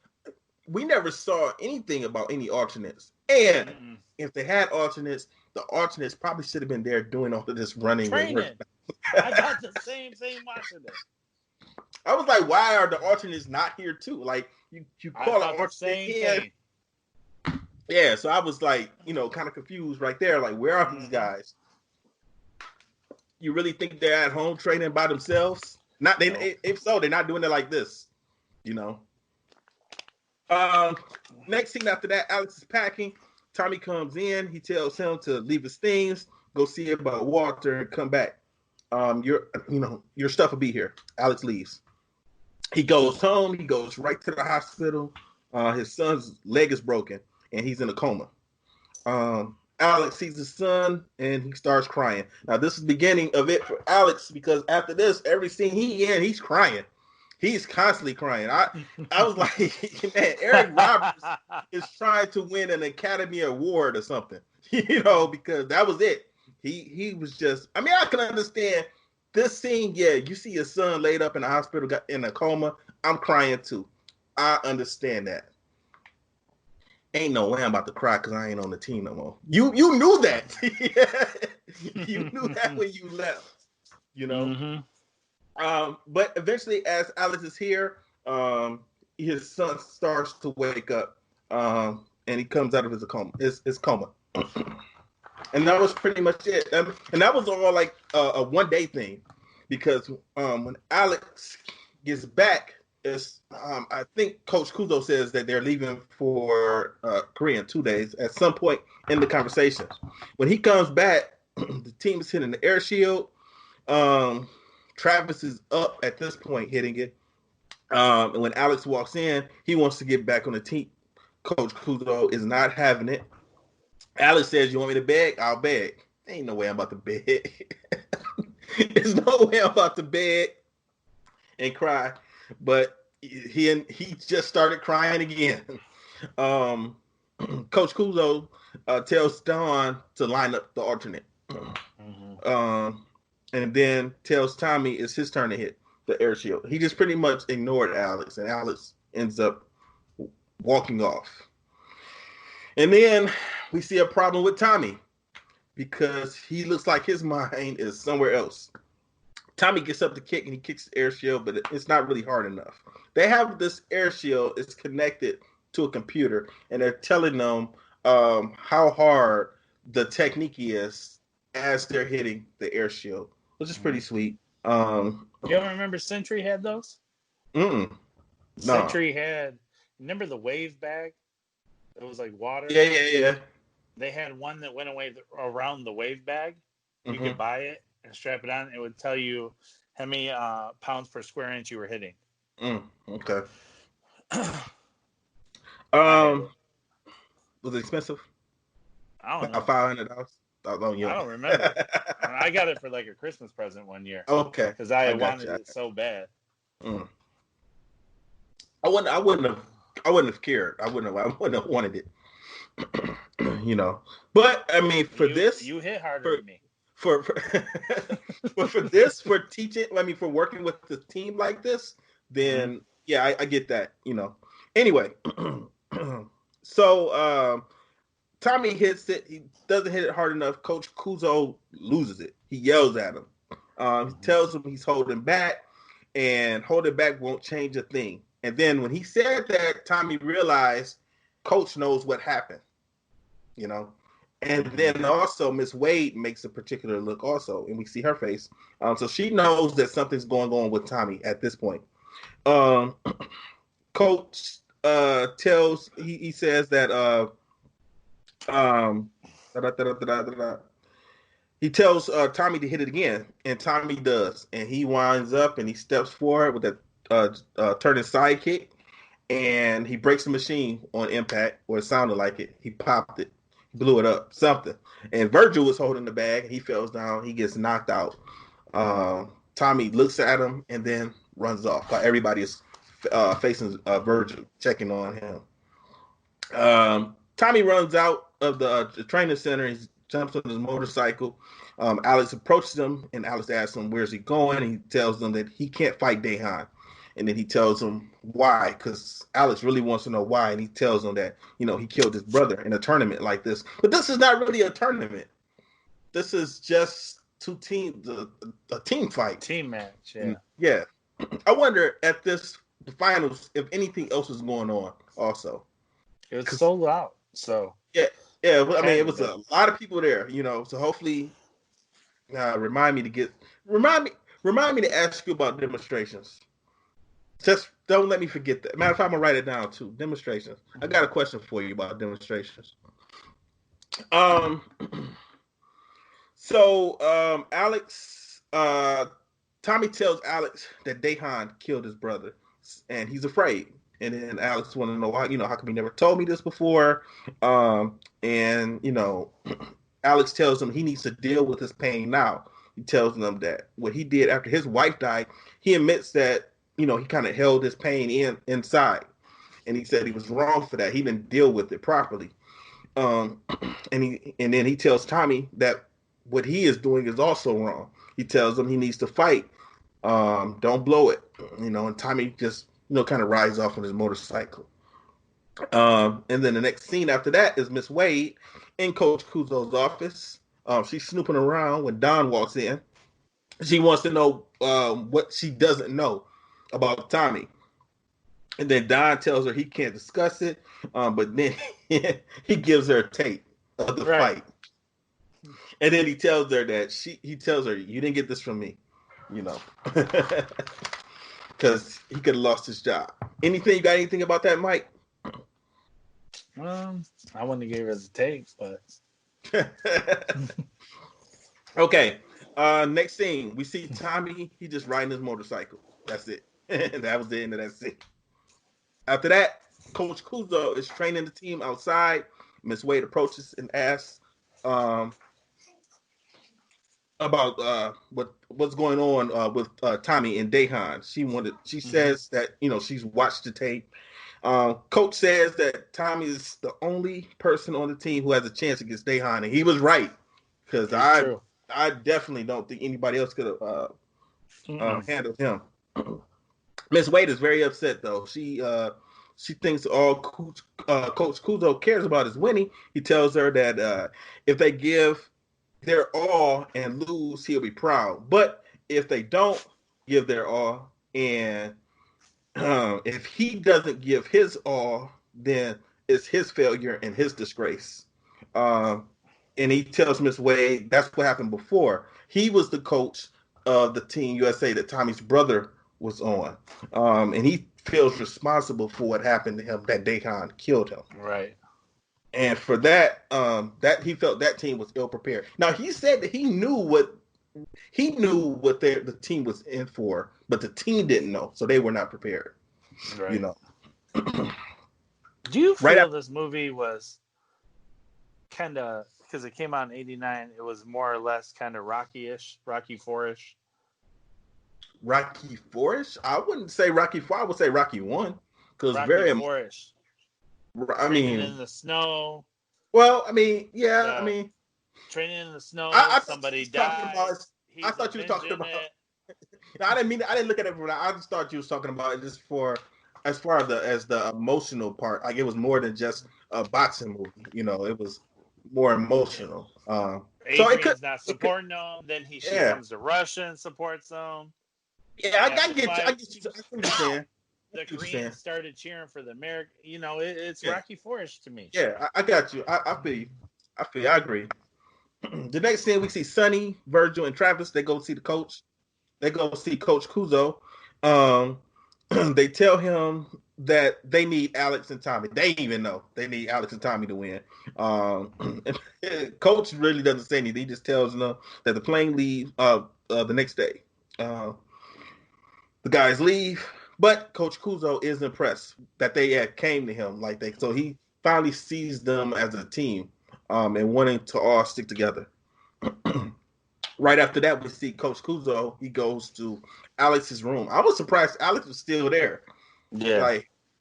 We never saw anything about any alternates, and if they had alternates, the alternates probably should have been there doing all of this running. Training. I got the same thing watching it. I was like, why are the alternates not here too? Like you call it alternate in. Yeah, so I was like, kind of confused right there. Like, where are these guys? You really think they're at home training by themselves? Not they. If so, they're not doing it like this. Next scene after that, Alex is packing. Tommy comes in. He tells him to leave his things, go see about Walter, and come back. your stuff will be here. Alex leaves. He goes home. He goes right to the hospital. His son's leg is broken, and he's in a coma. Alex sees his son, and he starts crying. Now, this is the beginning of it for Alex, because after this, every scene he's crying. He's constantly crying. I was like, man, Eric Roberts is trying to win an Academy Award or something, because that was it. He was just, I mean, I can understand this scene. Yeah, you see your son laid up in the hospital, got in a coma. I'm crying too. I understand that. Ain't no way I'm about to cry because I ain't on the team no more. You knew that. You knew that when you left, Mm-hmm. But eventually, as Alex is here, his son starts to wake up, and he comes out of his coma. And that was pretty much it. And that was all like a one-day thing, because when Alex gets back, I think Coach Kuzo says that they're leaving for Korea in 2 days at some point in the conversation. When he comes back, the team is hitting the air shield. Travis is up at this point hitting it. And when Alex walks in, he wants to get back on the team. Coach Kuzo is not having it. Alex says, "You want me to beg? I'll beg." Ain't no way I'm about to beg. There's no way I'm about to beg and cry. But he just started crying again. Coach Kuzo tells Don to line up the alternate. Mm-hmm. And then tells Tommy it's his turn to hit the air shield. He just pretty much ignored Alex, and Alex ends up walking off. And then we see a problem with Tommy, because he looks like his mind is somewhere else. Tommy gets up to kick, and he kicks the air shield, but it's not really hard enough. They have this air shield. It's connected to a computer, and they're telling them how hard the technique is as they're hitting the air shield, which is pretty sweet. You don't remember Century had those? No. Century had, remember the wave bag? It was like water. Yeah. They had one that went away around the wave bag. You could buy it and strap it on. It would tell you how many pounds per square inch you were hitting. Okay. Was it expensive? I don't know. $500. I don't remember. I got it for like a Christmas present one year. Okay. Because I wanted it so bad. I wouldn't have cared. I wouldn't have wanted it. But I mean, you hit harder than me. But for this, for teaching, for working with the team like this, then yeah, I get that. Anyway, so Tommy hits it. He doesn't hit it hard enough. Coach Kuzo loses it. He yells at him. He tells him he's holding back, and holding back won't change a thing. And then when he said that, Tommy realized Coach knows what happened. And then also Miss Wade makes a particular look also, and we see her face. So she knows that something's going on with Tommy at this point. Coach he says that he tells Tommy to hit it again, and Tommy does, and he winds up and he steps forward with that turning sidekick, and he breaks the machine on impact, or it sounded like it. He popped it, blew it up, something. And Virgil was holding the bag, and he falls down. He gets knocked out. Tommy looks at him and then runs off while everybody is facing Virgil, checking on him. Tommy runs out of the training center. He jumps on his motorcycle. Alex approaches him, and Alex asks him, where's he going? And he tells them that he can't fight Daehan. And then he tells him why, because Alex really wants to know why. And he tells him that, he killed his brother in a tournament like this. But this is not really a tournament. This is just two teams, a team fight. Team match, yeah. Yeah. I wonder at the finals if anything else was going on also. It was sold out, so. Yeah. Well, it was a lot of people there, so hopefully remind me to ask you about demonstrations. Just don't let me forget that. Matter of fact, I'm gonna write it down too. Demonstrations. I got a question for you about demonstrations. So Alex uh, Tommy tells Alex that Dahan killed his brother, and he's afraid. And then Alex want to know why, how come he never told me this before? And Alex tells him he needs to deal with his pain now. He tells them that what he did after his wife died, he admits that he kind of held his pain inside, and he said he was wrong for that. He didn't deal with it properly. And then he tells Tommy that what he is doing is also wrong. He tells him he needs to fight. Don't blow it, And Tommy just kind of rides off on his motorcycle. And then the next scene after that is Miss Wade in Coach Kuzo's office. She's snooping around when Don walks in. She wants to know what she doesn't know about Tommy. And then Don tells her he can't discuss it, but then he gives her a tape of the fight. And then he tells her that he tells her, you didn't get this from me, because he could have lost his job. You got anything about that, Mike? I wouldn't have gave her the tape, but okay. Next scene, we see Tommy. He just riding his motorcycle. That's it. That was the end of that scene. After that, Coach Kuzo is training the team outside. Miss Wade approaches and asks about what's going on with Tommy and Dahan. She says that she's watched the tape. Coach says that Tommy is the only person on the team who has a chance against Dahan, and he was right, because I definitely don't think anybody else could have handled him. Miss Wade is very upset though. She thinks all Coach Kuzo cares about is winning. He tells her that if they give their all and lose, he'll be proud. But if they don't give their all and if he doesn't give his all, then it's his failure and his disgrace. And he tells Miss Wade that's what happened before. He was the coach of the Team USA that Tommy's brother was on. And he feels responsible for what happened to him, that Dahan killed him. Right. And for that, that he felt that team was ill prepared. Now he said that he knew what the team was in for, but the team didn't know, so they were not prepared. Right. Do you feel this movie was kind of, because it came out in '89, it was more or less kind of Rocky-ish, Rocky 4-ish? Rocky 4-ish? I wouldn't say Rocky 4. I would say Rocky 1, because very 4-ish. Training in the snow. Well, I mean, yeah, I mean, training in the snow. Somebody died. I thought you were talking about. I didn't look at it. I just thought you was talking about it just as far as the emotional part. Like it was more than just a boxing movie. It was more emotional. Adrian's not supporting them. Then she comes to Russia and supports them. Yeah, I get you. I understand. The Koreans started cheering for the American. It's Rocky 4-ish to me. Yeah, I got you. I feel you. I agree. The next scene, we see Sonny, Virgil, and Travis. They go see the coach. They go see Coach Kuzo. They tell him that they need Alex and Tommy. They even know they need Alex and Tommy to win. Coach really doesn't say anything. He just tells them that the plane leaves the next day. The guys leave, but Coach Kuzo is impressed that they came to him so he finally sees them as a team and wanting to all stick together. Right after that, we see Coach Kuzo. He goes to Alex's room. I was surprised Alex was still there. Yeah.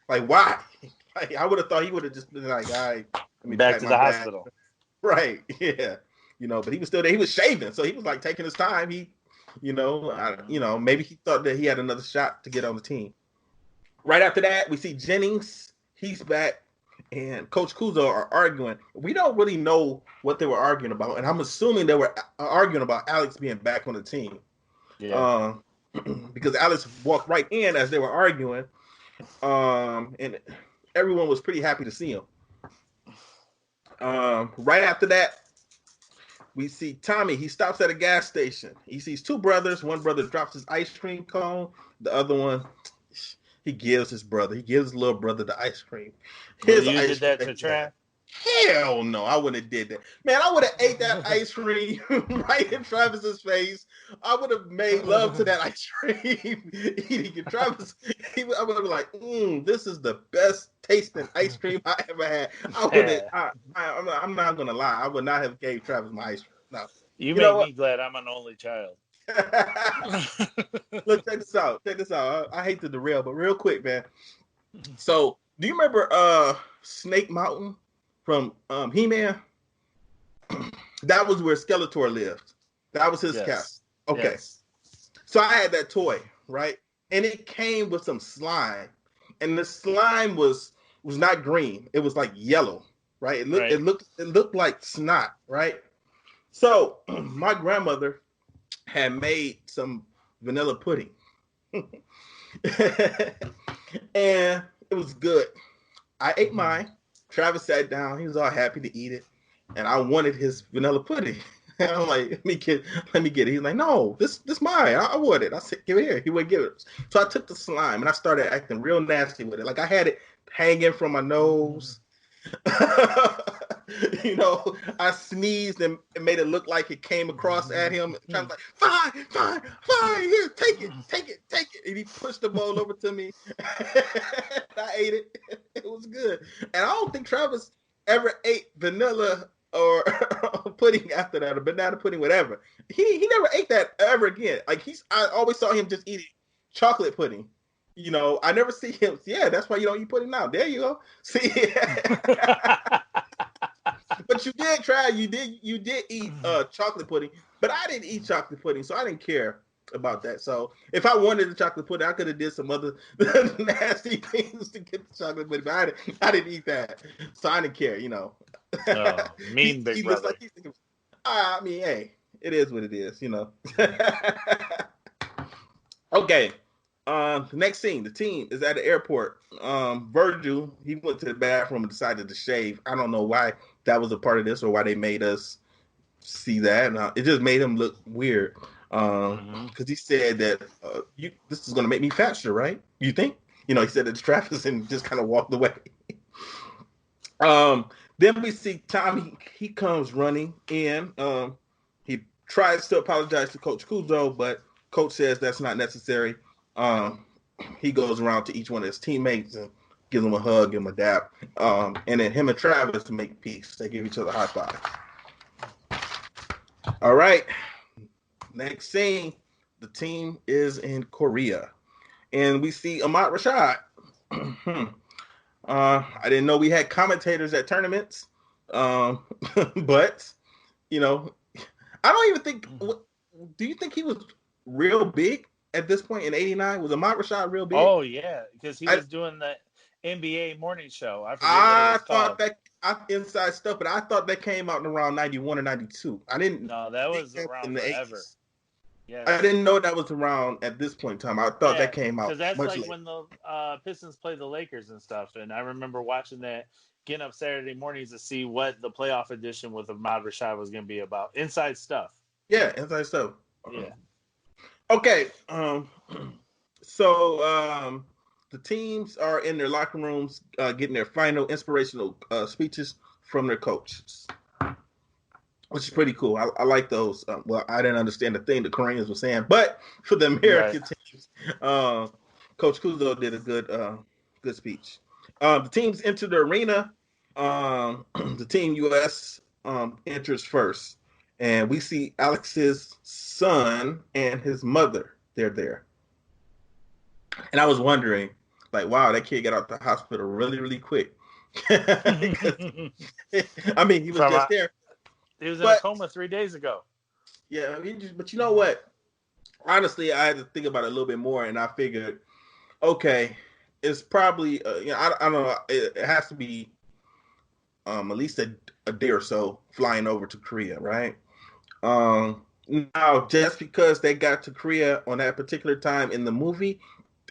Like why? I would have thought he would have just been like, all right, let me back to the hospital. Right. Yeah. But he was still there. He was shaving, so he was like taking his time. He, maybe he thought that he had another shot to get on the team. Right after that, we see Jennings. He's back, and Coach Kuzo are arguing. We don't really know what they were arguing about, and I'm assuming they were arguing about Alex being back on the team. Yeah. Because Alex walked right in as they were arguing, and everyone was pretty happy to see him. Right after that, we see Tommy. He stops at a gas station. He sees two brothers. One brother drops his ice cream cone. The other one, he gives his little brother the ice cream. You did that to Trav? Hell no, I wouldn't have did that. Man, I would have ate that ice cream right in Travis's face. I would have made love to that ice cream. Eating it. Travis, I would have been like, this is the best tasting ice cream I ever had. I would have. I'm not gonna lie. I would not have gave Travis my ice cream. No. You make me glad I'm an only child. Look, check this out. I hate to derail, but real quick, man. So, do you remember Snake Mountain from He-Man? That was where Skeletor lived. That was his castle. Okay. Yes. So I had that toy, right? And it came with some slime. And the slime was not green. It was like yellow, right? It looked like snot, right? So my grandmother had made some vanilla pudding. And it was good. I ate mine. Travis sat down. He was all happy to eat it. And I wanted his vanilla pudding. And I'm like, let me get it. He's like, no, this mine. I want it. I said, give it here. He wouldn't give it. So I took the slime and I started acting real nasty with it. Like I had it hanging from my nose. You know, I sneezed and it made it look like it came across at him. Travis like, fine, here, take it. And he pushed the bowl over to me. I ate it. It was good. And I don't think Travis ever ate vanilla or pudding after that, or banana pudding, whatever. He never ate that ever again. Like I always saw him just eating chocolate pudding. You know, I never see him. Yeah, that's why you don't eat pudding now. There you go. See. But you did try. You did eat chocolate pudding, but I didn't eat chocolate pudding, so I didn't care about that. So if I wanted the chocolate pudding, I could have did some other nasty things to get the chocolate pudding, but I didn't eat that, so I didn't care. You know, mean big brother. I mean, hey, it is what it is. You know. Okay. The next scene, the team is at the airport. Virgil, he went to the bathroom and decided to shave. I don't know why that was a part of this or why they made us see that. It just made him look weird. Because he said that this is going to make me faster, right? You think? You know, he said it to Travis and just kind of walked away. Then we see Tommy. He comes running in. He tries to apologize to Coach Kuzo, but Coach says that's not necessary. He goes around to each one of his teammates and gives them a hug, give them a dap. And then him and Travis make peace. They give each other a high five. All right. Next scene, the team is in Korea. And we see Ahmad Rashad. I didn't know we had commentators at tournaments. But, you know, I don't even think... Do you think he was real big at this point in '89? Was Ahmad Rashad real big? Oh yeah, because he was doing the NBA morning show. I thought that inside stuff, but I thought that came out in around 91 or 92. I didn't. No, that was around forever. Yeah, I didn't know that was around at this point in time. I thought that came out because that's much like later. when the Pistons played the Lakers and stuff. And I remember watching that, getting up Saturday mornings to see what the playoff edition with Ahmad Rashad was going to be about. Inside stuff. Yeah, inside stuff. Yeah. Okay, so the teams are in their locker rooms getting their final inspirational speeches from their coaches, which is pretty cool. I like those. Well, I didn't understand the thing the Koreans were saying, but for the American teams, Coach Kuzo did a good speech. The teams enter the arena. The team U.S. Enters first. And we see Alex's son and his mother. They're there. And I was wondering, like, wow, that kid got out the hospital really, really quick. I mean, he was just there. He was in a coma 3 days ago. Yeah, but you know what? Honestly, I had to think about it a little bit more, and I figured, okay, it's probably, I don't know, it has to be at least a day or so flying over to Korea, right? Now, just because they got to Korea on that particular time in the movie,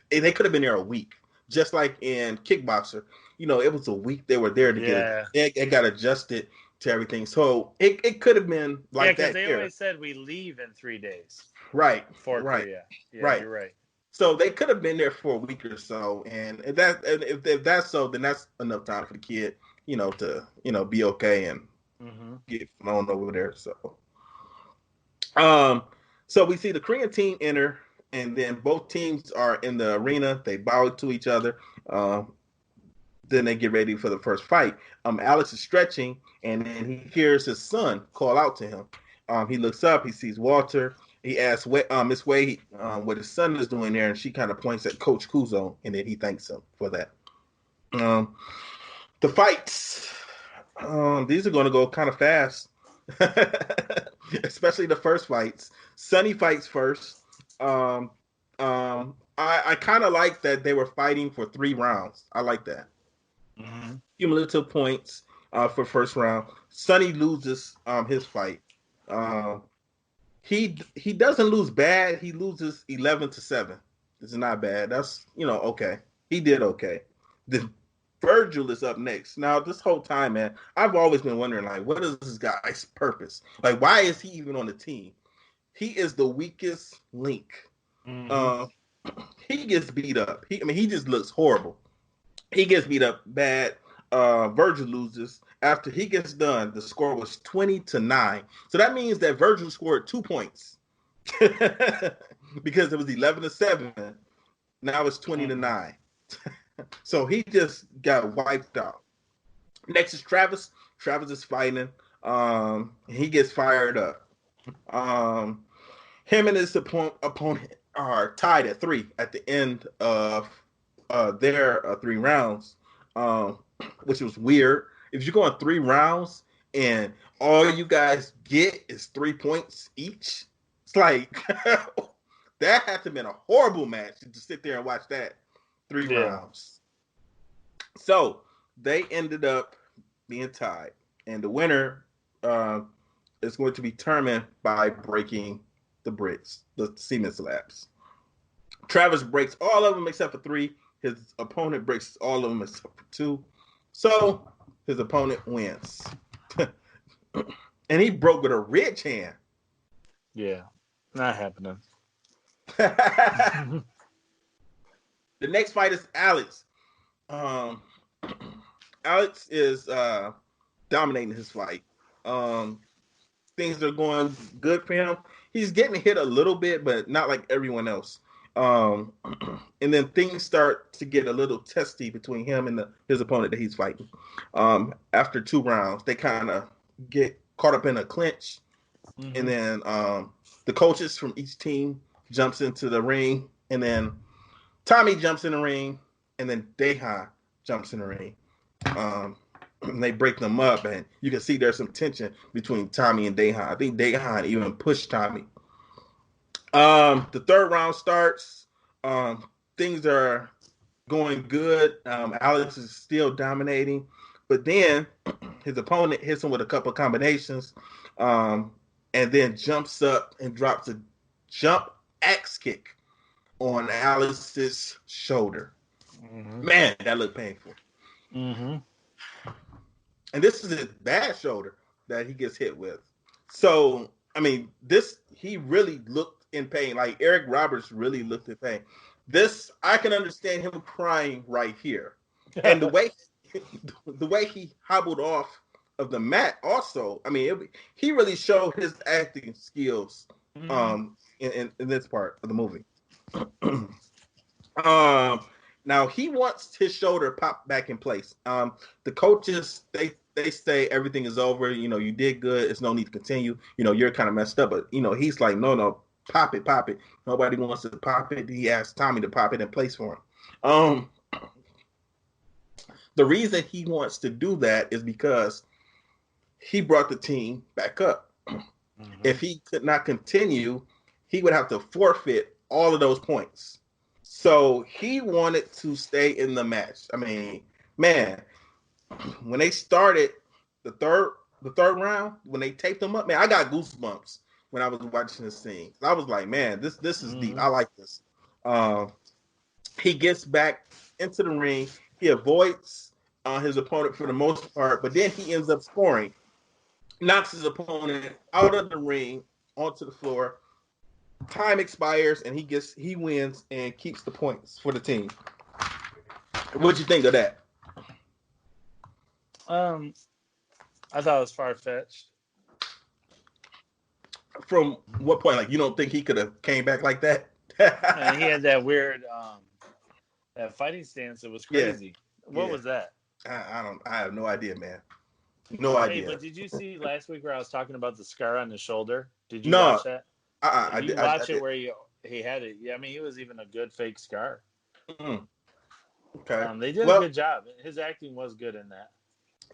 they could have been there a week. Just like in Kickboxer, it was a week they were there to get it. They got adjusted to everything. So it could have been like that. Yeah, because they always said we leave in 3 days. Right. For Korea. Yeah, right. You're right. So they could have been there for a week or so. And if that's so, then that's enough time for the kid to be okay and get flown over there. So we see the Korean team enter, and then both teams are in the arena. They bow to each other. Then they get ready for the first fight. Alex is stretching, and then he hears his son call out to him. He looks up. He sees Walter. He asks Miss Wade what his son is doing there, and she kind of points at Coach Kuzo, and then he thanks him for that. The fights, these are going to go kind of fast, especially the first fights. Sonny fights first. I kind of like that they were fighting for 3 rounds. I like that. Cumulative points for first round. Sonny loses his fight. He doesn't lose bad. He loses 11-7. It's not bad. That's okay. He did okay. Then Virgil is up next. Now this whole time, man, I've always been wondering, like, what is this guy's purpose? Like, why is he even on the team? He is the weakest link. He gets beat up. He just looks horrible. He gets beat up bad. Virgil loses. After he gets done, the score was 20-9. So that means that Virgil scored 2 points because it was 11-7. Now it's 20-9. So he just got wiped out. Next is Travis. Travis is fighting. He gets fired up. Him and his opponent are tied at 3 at the end of their 3 rounds, which was weird. If you're going 3 rounds and all you guys get is 3 points each, it's like that had to have been a horrible match to sit there and watch that 3 rounds. So they ended up being tied, and the winner is going to be determined by breaking the bricks, the cement slabs. Travis breaks all of them except for 3. His opponent breaks all of them except for 2. So his opponent wins. And he broke with a rich hand. Yeah, not happening. The next fight is Alex. Alex is dominating his fight. Things are going good for him. He's getting hit a little bit, but not like everyone else. And then things start to get a little testy between him and his opponent that he's fighting. After 2 rounds, they kind of get caught up in a clinch. And then the coaches from each team jumps into the ring. And then Tommy jumps in the ring. And then Daehan jumps in the ring. And they break them up. And you can see there's some tension between Tommy and Daehan. I think Daehan even pushed Tommy. The 3rd round starts. Things are going good. Alex is still dominating, but then his opponent hits him with a couple of combinations, and then jumps up and drops a jump axe kick on Alex's shoulder. Man, that looked painful. And this is his bad shoulder that he gets hit with. So, he really looked in pain. Like Eric Roberts really looked in pain. This, I can understand him crying right here. And the way he hobbled off of the mat also, he really showed his acting skills in this part of the movie. Now he wants his shoulder popped back in place. The coaches, they say everything is over. You did good. It's no need to continue. You're kind of messed up. But, he's like, no, pop it. Nobody wants to pop it. He asked Tommy to pop it in place for him. The reason he wants to do that is because he brought the team back up. If he could not continue, he would have to forfeit all of those points. So he wanted to stay in the match. Man, when they started the third round, when they taped them up, man, I got goosebumps when I was watching this scene. I was like, man, this is deep. I like this. He gets back into the ring. He avoids his opponent for the most part, but then he ends up scoring. Knocks his opponent out of the ring onto the floor. Time expires, and he wins and keeps the points for the team. What'd you think of that? I thought it was far fetched. From what point? Like, you don't think he could have came back like that? And he had that weird that fighting stance. It was crazy. Yeah. What was that? I have no idea, man. No Hey, idea. but did you see last week where I was talking about the scar on the shoulder? Did you No. watch that? I did did. Watch it where he had it. Yeah, I mean, he was even a good fake scar. Mm. Okay. They did a good job. His acting was good in that.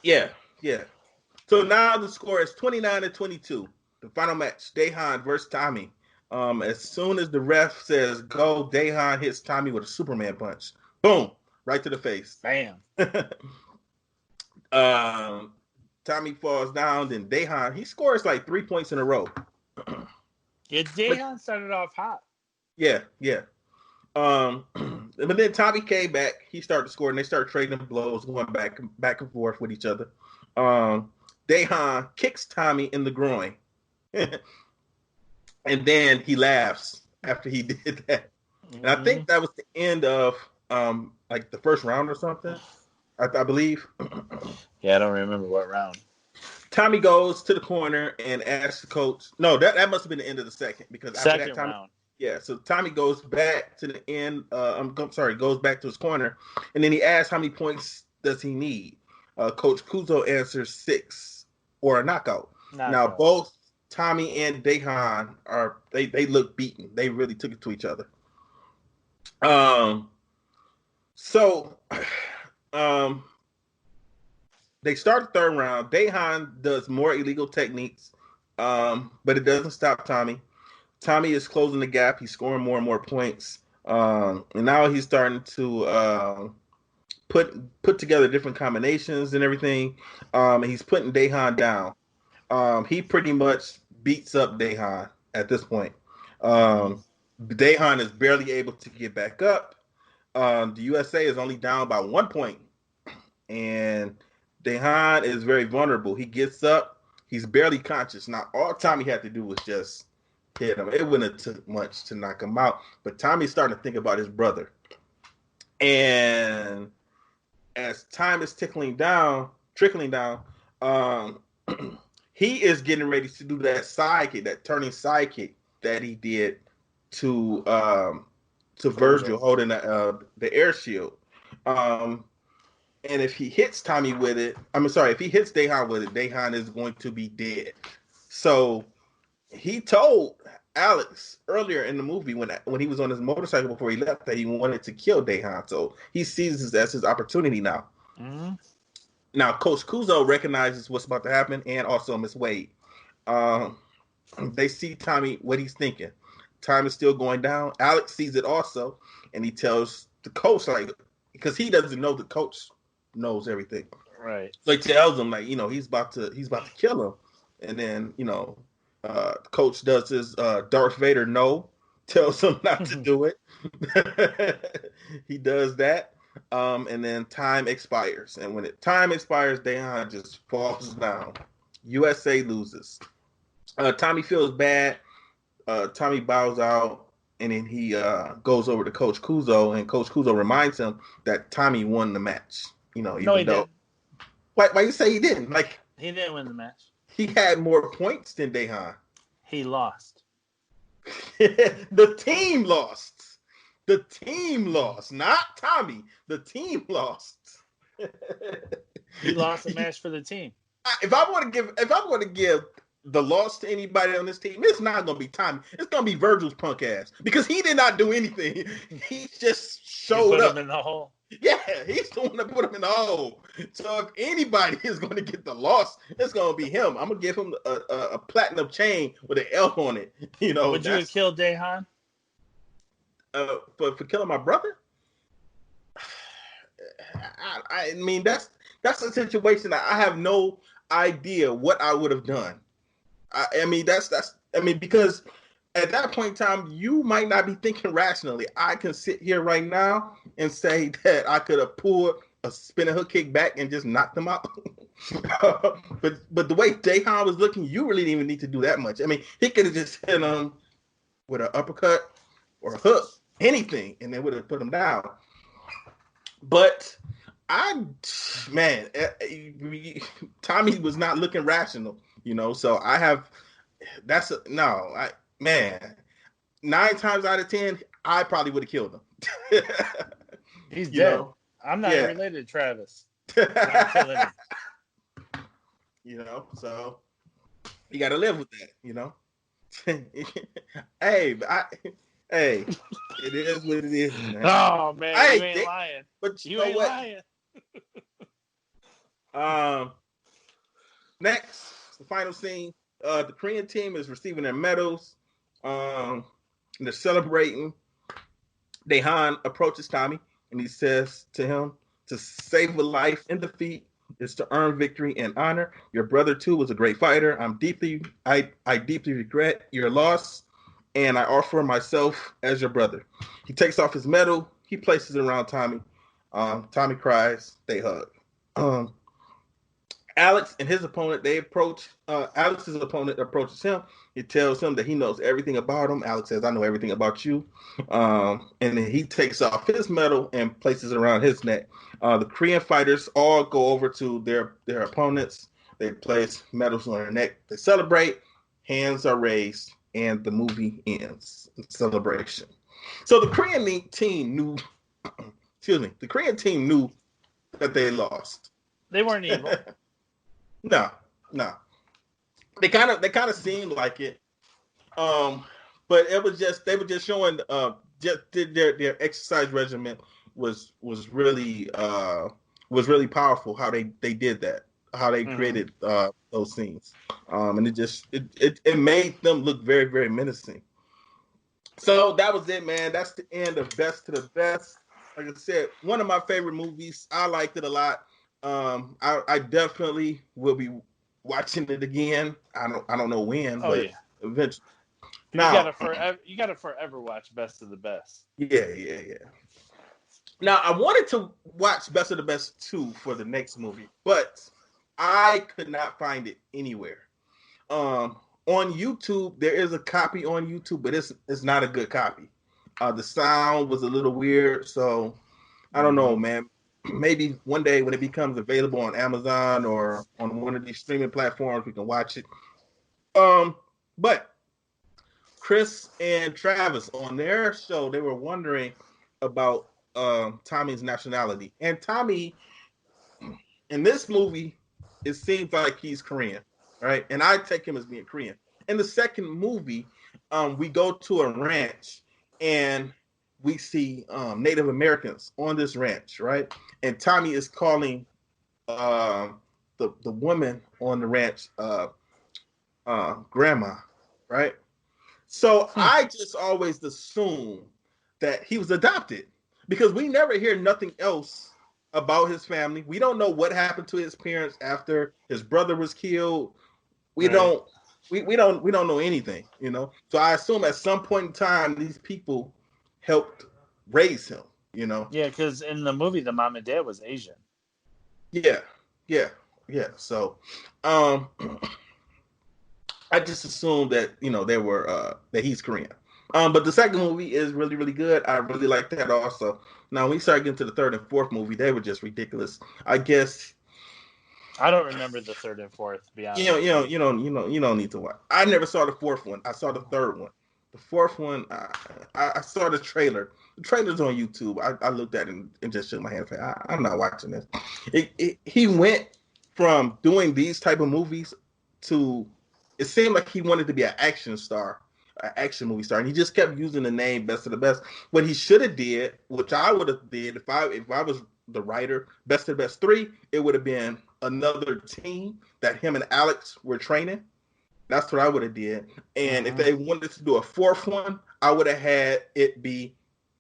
Yeah. So now the score is 29-22. The final match: Daehan versus Tommy. As soon as the ref says go, Daehan hits Tommy with a Superman punch. Boom! Right to the face. Bam. Tommy falls down. Then Daehan, he scores like 3 points in a row. Yeah, Daehan started off hot. Yeah. But then Tommy came back. He started scoring. They started trading blows, going back and forth with each other. Daehan kicks Tommy in the groin. And then he laughs after he did that. And I think that was the end of like the first round or something, I believe. Yeah, I don't remember what round. Tommy goes to the corner and asks the coach. No, that must have been the end of the second, because after Second that, Tommy, round. Yeah, so Tommy goes back to the end. Goes back to his corner, and then he asks how many points does he need. Coach Kuzo answers 6 or a knockout. Now both Tommy and Daehan they look beaten. They really took it to each other. They start the third round. Daehan does more illegal techniques, but it doesn't stop Tommy. Tommy is closing the gap. He's scoring more and more points. And now he's starting to put together different combinations and everything. And he's putting Daehan down. He pretty much beats up Daehan at this point. Daehan is barely able to get back up. The USA is only down by 1 point. And Daehan is very vulnerable. He gets up. He's barely conscious. Now, all Tommy had to do was just hit him. It wouldn't have took much to knock him out. But Tommy's starting to think about his brother. And as time is trickling down, he is getting ready to do that sidekick, that turning sidekick that he did to Virgil holding the air shield. And if he hits Tommy with it, if he hits Daehan with it, Daehan is going to be dead. So he told Alex earlier in the movie when he was on his motorcycle before he left that he wanted to kill Daehan. So he sees this as his opportunity now. Mm-hmm. Now, Coach Kuzo recognizes what's about to happen, and also Miss Wade. They see Tommy, what he's thinking. Time is still going down. Alex sees it also, and he tells the coach, because he doesn't know the coach knows everything. Right. So he tells him, he's about to kill him. And then, the coach does his Darth Vader no, tells him not to do it. He does that. And then time expires. And when time expires, Daehan just falls down. USA loses. Tommy feels bad. Tommy bows out. And then he goes over to Coach Kuzo. And Coach Kuzo reminds him that Tommy won the match. No, he didn't. Why you say he didn't? He didn't win the match. He had more points than Daehan. He lost. The team lost. The team lost, not Tommy. The team lost. He lost a match for the team. If I want to give the loss to anybody on this team, it's not going to be Tommy. It's going to be Virgil's punk ass, because he did not do anything. He just showed up. Put him in the hole. Yeah, he's the one that put him in the hole. So if anybody is going to get the loss, it's going to be him. I'm going to give him a platinum chain with an L on it. Would you have killed Daehan? For killing my brother? I mean, that's a situation that I have no idea what I would have done. Because at that point in time, you might not be thinking rationally. I can sit here right now and say that I could have pulled a spinning hook kick back and just knocked them out. But the way Daehan was looking, you really didn't even need to do that much. I mean, he could have just hit him with an uppercut or a hook, anything, and they would have put him down. But Man, Tommy was not looking rational, So I have man. 9 times out of 10, I probably would have killed him. He's you dead. know, I'm not related to Travis. I'm killing him. So you got to live with that. Hey, it is what it is, man. Oh man, you ain't lying. But you ain't lying. Next, the final scene. The Korean team is receiving their medals. They're celebrating. Daehan approaches Tommy and he says to him, "To save a life in defeat is to earn victory and honor. Your brother too was a great fighter. I deeply regret your loss, and I offer myself as your brother." He takes off his medal. He places it around Tommy. Tommy cries. They hug. Alex and his opponent, they approach. Alex's opponent approaches him. He tells him that he knows everything about him. Alex says, "I know everything about you." And then he takes off his medal and places it around his neck. The Korean fighters all go over to their opponents. They place medals on their neck. They celebrate. Hands are raised, and the movie ends. Celebration. So the Korean team knew. Excuse me. The Korean team knew that they lost. They weren't evil. No. They kind of seemed like it, but it was just they were just showing just their exercise regimen was really powerful. How they did that, how they created those scenes, and it made them look very, very menacing. So that was it, man. That's the end of Best to the Best. Like I said, one of my favorite movies. I liked it a lot. I definitely will be watching it again. I don't know when, but eventually. Now, you gotta forever watch Best of the Best. Yeah. Now I wanted to watch Best of the Best 2 for the next movie, but I could not find it anywhere. On YouTube, there is a copy on YouTube, but it's not a good copy. The sound was a little weird, so I don't know, man. Maybe one day when it becomes available on Amazon or on one of these streaming platforms, we can watch it. But Chris and Travis on their show, they were wondering about Tommy's nationality. And Tommy, in this movie, it seems like he's Korean, right? And I take him as being Korean. In the second movie, we go to a ranch and we see Native Americans on this ranch, right? And Tommy is calling the woman on the ranch grandma, right? So I just always assume that he was adopted because we never hear nothing else about his family. We don't know what happened to his parents after his brother was killed. We don't know anything, So I assume at some point in time these people helped raise him, Yeah, because in the movie, the mom and dad was Asian. Yeah. So, I just assumed that they were that he's Korean. But the second movie is really, really good. I really like that also. Now, when we start getting to the third and fourth movie, they were just ridiculous. I guess. I don't remember the third and fourth. To be honest, you don't need to watch. I never saw the fourth one. I saw the third one. The fourth one, I saw the trailer. The trailer's on YouTube. I looked at it and just shook my hand. I'm not watching this. He went from doing these type of movies to, it seemed like he wanted to be an action star, an action movie star, and he just kept using the name Best of the Best. What he should have did, which I would have did if I was the writer, Best of the Best 3, it would have been another team that him and Alex were training. That's what I would have did. And if they wanted to do a fourth one, I would have had it be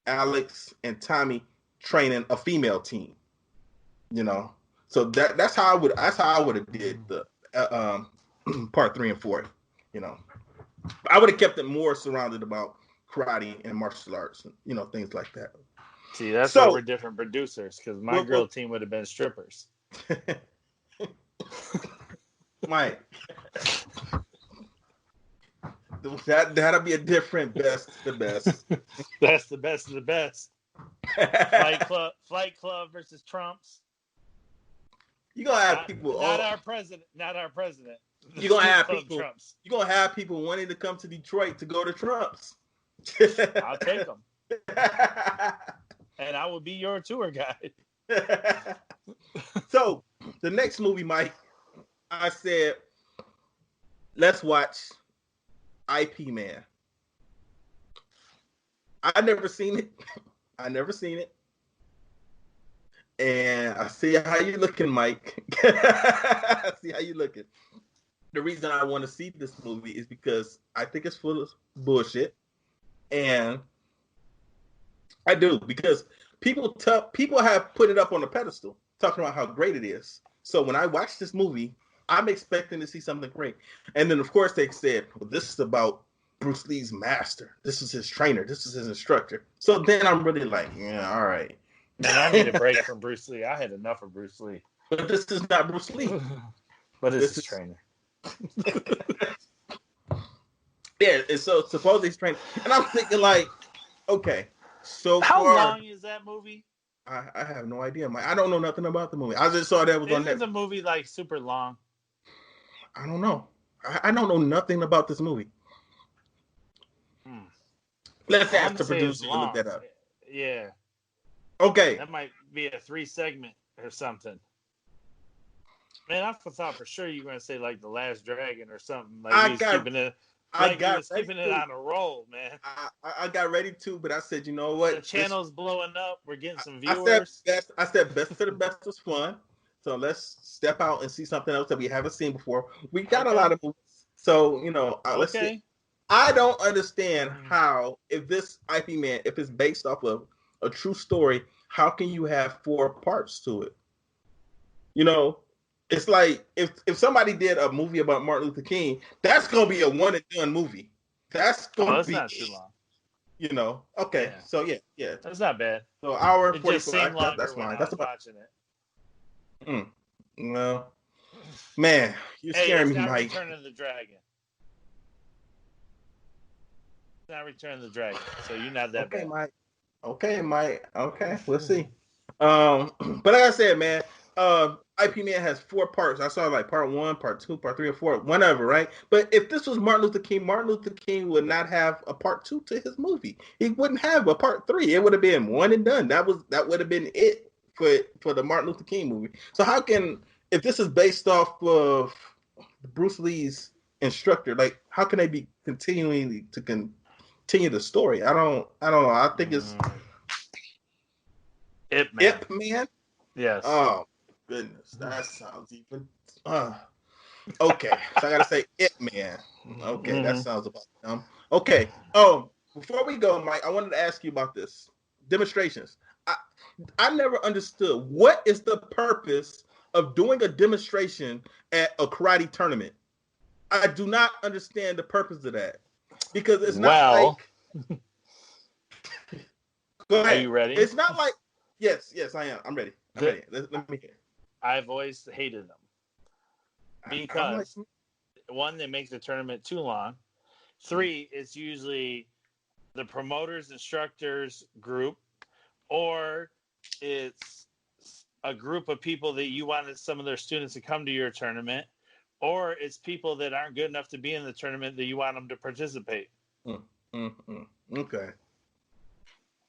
Alex and Tommy training a female team. So that's how I would have did the part 3 and 4. I would have kept it more surrounded about karate and martial arts, things like that. See, that's why we're different producers, because my girl team would have been strippers. Mike. That'll be a different Best the Best. That's the Best of the Best. Flight Club versus Trumps. You're gonna have people. Not our president. Not our president. You're gonna have Club people. Trumps. You're gonna have people wanting to come to Detroit to go to Trump's. I'll take them, and I will be your tour guide. So the next movie, Mike, I said, let's watch IP Man. I never seen it. And I see how you looking, Mike. I see how you looking. The reason I want to see this movie is because I think it's full of bullshit. And I do, because people have put it up on a pedestal, talking about how great it is. So when I watch this movie, I'm expecting to see something great. And then, of course, they said, well, this is about Bruce Lee's master. This is his trainer. This is his instructor. So then I'm really like, yeah, all right. And I need a break from Bruce Lee. I had enough of Bruce Lee. But this is not Bruce Lee. But it's his trainer. Yeah, and so supposedly he's trained. And I'm thinking like, okay, so how far, long is that movie? I have no idea, Mike. I don't know nothing about the movie. I just saw that was on Netflix. Isn't the movie like super long? I don't know. I don't know nothing about this movie. Let's ask the producer to look that up. Yeah. Okay. That might be a 3-segment or something. Man, I thought for sure you were going to say like The Last Dragon or something. Like he's keeping it on a roll, man. I got ready to, but I said, you know what? The channel's blowing up. We're getting some viewers. I said best for the best was fun. So let's step out and see something else that we haven't seen before. We got a lot of movies. So, let's see. I don't understand how, if this IP Man, if it's based off of a true story, how can you have 4 parts to it? It's like if somebody did a movie about Martin Luther King, that's gonna be a one and done movie. That's gonna be not too long. Okay, yeah. So yeah, that's not bad. So hour and 45. That's fine. That's about watching it. Well, man, you're scaring me, Mike. Return of the Dragon. It's not Return of the Dragon, so you're not that bad. Mike. Okay, Mike. Okay, we'll see. But like I said, man, IP Man has 4 parts. I saw like part 1, part 2, part 3, or 4, whatever, right? But if this was Martin Luther King would not have a part 2 to his movie. He wouldn't have a part 3. It would have been one and done. That would have been it for the Martin Luther King movie. So how can, if this is based off of Bruce Lee's instructor, like how can they be continuing to continue the story? I don't know. I think it's Ip Man. Ip Man? Yes. Oh goodness, that sounds even. Okay, so I gotta say Ip Man. Okay, that sounds about dumb. Okay. Before we go, Mike, I wanted to ask you about this demonstrations. I never understood what is the purpose of doing a demonstration at a karate tournament. I do not understand the purpose of that because it's not like. Go ahead. Are you ready? It's not like. Yes, I am. I'm ready. Ready. Let me hear. I've always hated them because 1, they make the tournament too long. 3, it's usually the promoters, instructors group, or it's a group of people that you wanted some of their students to come to your tournament, or it's people that aren't good enough to be in the tournament that you want them to participate. Okay.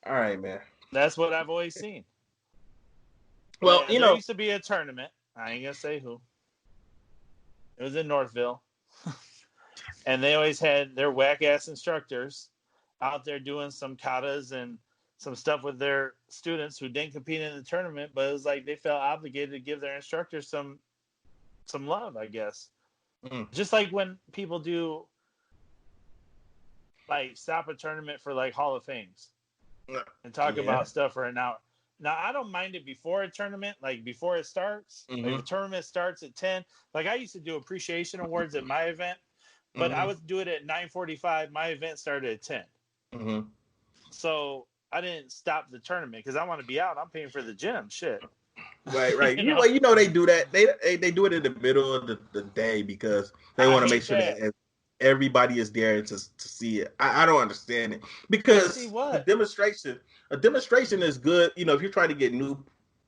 All right, man. That's what I've always seen. Well, there used to be a tournament. I ain't gonna say who. It was in Northville. And they always had their whack-ass instructors out there doing some katas and some stuff with their students who didn't compete in the tournament, but it was like they felt obligated to give their instructors some love, I guess. Just like when people do like stop a tournament for like Hall of Fames and talk about stuff for an hour. Now, I don't mind it before a tournament, like before it starts. Like if a tournament starts at 10, like I used to do appreciation awards at my event, but I would do it at 9:45. My event started at 10. So I didn't stop the tournament because I want to be out. I'm paying for the gym. Shit. Right. you know they do that. They do it in the middle of the day because they want to make sure that everybody is there to see it. I don't understand it because a demonstration is good. If you're trying to get new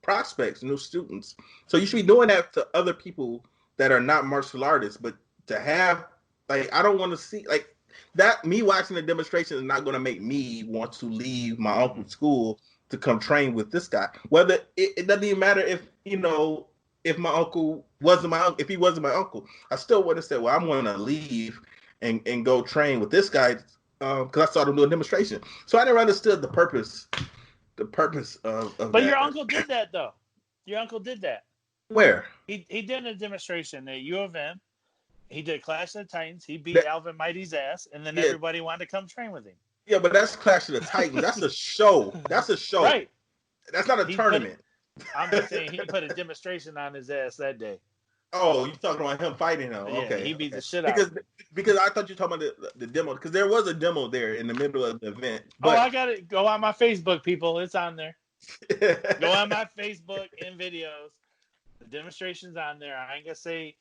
prospects, new students. So you should be doing that to other people that are not martial artists. But to have, like, I don't want to see, like, that, me watching the demonstration is not going to make me want to leave my uncle's school to come train with this guy. Whether it doesn't even matter if, you know, if my uncle wasn't my uncle, if he wasn't my uncle, I still would have said, well, I'm going to leave and go train with this guy because I saw them do a demonstration. So I never understood the purpose of But that. your uncle did that, though. Your uncle did that. Where? He did a demonstration at U of M. He did Clash of the Titans. He beat That- Alvin Mighty's ass, and then Yeah. everybody wanted to come train with him. Yeah, but that's Clash of the Titans. That's a show. That's a show. Right. That's not a He tournament. I'm just saying he put a demonstration on his ass that day. Oh, you talking about him fighting him? Yeah, Okay. he beat the shit out of him. Because I thought you were talking about the demo, because there was a demo there in the middle of the event. Oh, But I got it. Go on my Facebook, people. It's on there. Go on my Facebook in videos. The demonstration's on there. I ain't gonna say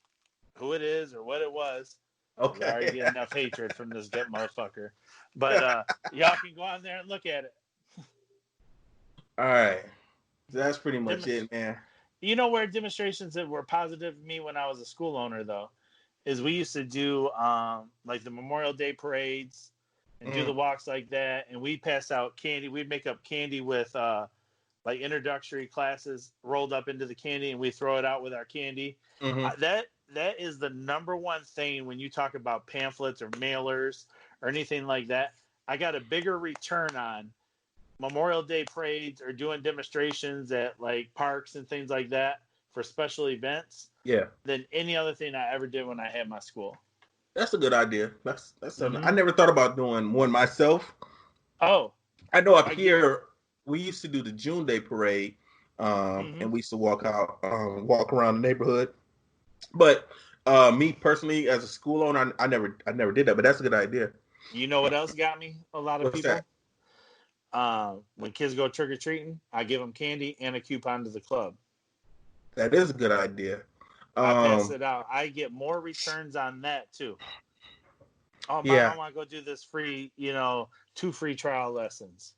who it is or what it was. I already okay. get enough hatred from this gut motherfucker. But y'all can go on there and look at it. All right. That's pretty much it, man. You know where demonstrations that were positive to me when I was a school owner, though, is we used to do like the Memorial Day parades and do the walks like that, and we pass out candy. We'd make up candy with like introductory classes rolled up into the candy, and we throw it out with our candy. Mhm. That is the number one thing when you talk about pamphlets or mailers or anything like that. I got a bigger return on Memorial Day parades or doing demonstrations at like parks and things like that for special events Yeah. than any other thing I ever did when I had my school. That's a good idea. That's something. Mhm. I never thought about doing one myself. Oh, I know up here we used to do the June Day parade, Mhm. and we used to walk around the neighborhood. But me personally, as a school owner, I never did that. But that's a good idea. you know what else got me? A lot of What's people. that? When kids go trick or treating, I give them candy and a coupon to the club. That is a good idea. I pass it out. I get more returns on that too. Oh, Mom, Yeah. I want to go do this free, 2 free trial lessons.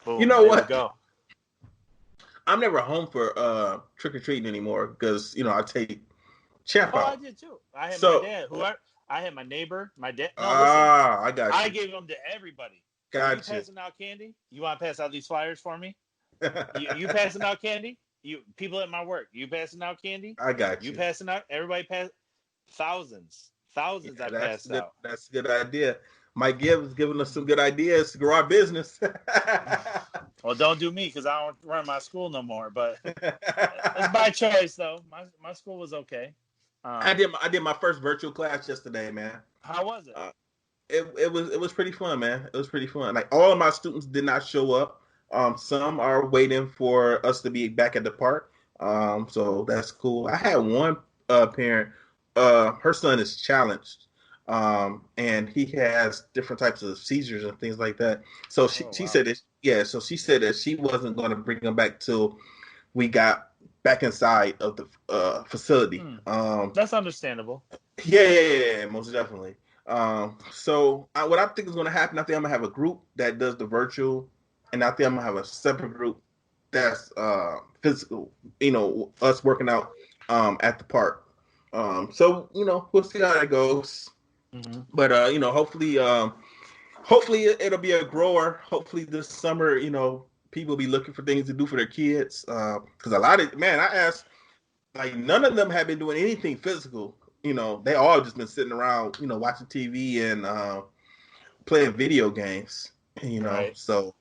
Boom, You know there what? Go. I'm never home for trick or treating anymore because I take Champ Oh, I out. did too. I had So- my dad. I had my neighbor, my dad. No, I got listen. I you. gave them to everybody. You Gotcha. passing out candy? You want to pass out these flyers for me? You passing out candy? You people at my work. You passing out candy? I got You you. passing out? Everybody pass. Thousands. I That's passed good. out. That's a good idea. Mike Gibbs is giving us some good ideas to grow our business. Well, don't do me because I don't run my school no more. But it's by choice, though. My school was okay. I did my first virtual class yesterday, man. How was it? It was pretty fun, man. It was pretty fun. Like, all of my students did not show up. Some are waiting for us to be back at the park. So that's cool. I had one parent. Her son is challenged, and he has different types of seizures and things like that. So she wow. said that, yeah. So she said that she wasn't going to bring him back till we got back inside of the facility. That's understandable. Yeah, most definitely. So what I think is going to happen, I think I'm going to have a group that does the virtual, and I think I'm going to have a separate group that's physical, us working out at the park. So we'll see how that goes. Mm-hmm. But hopefully it'll be a grower. Hopefully this summer, people be looking for things to do for their kids. Because I asked, like, none of them have been doing anything physical. They all just been sitting around, watching TV and playing video games. Right. So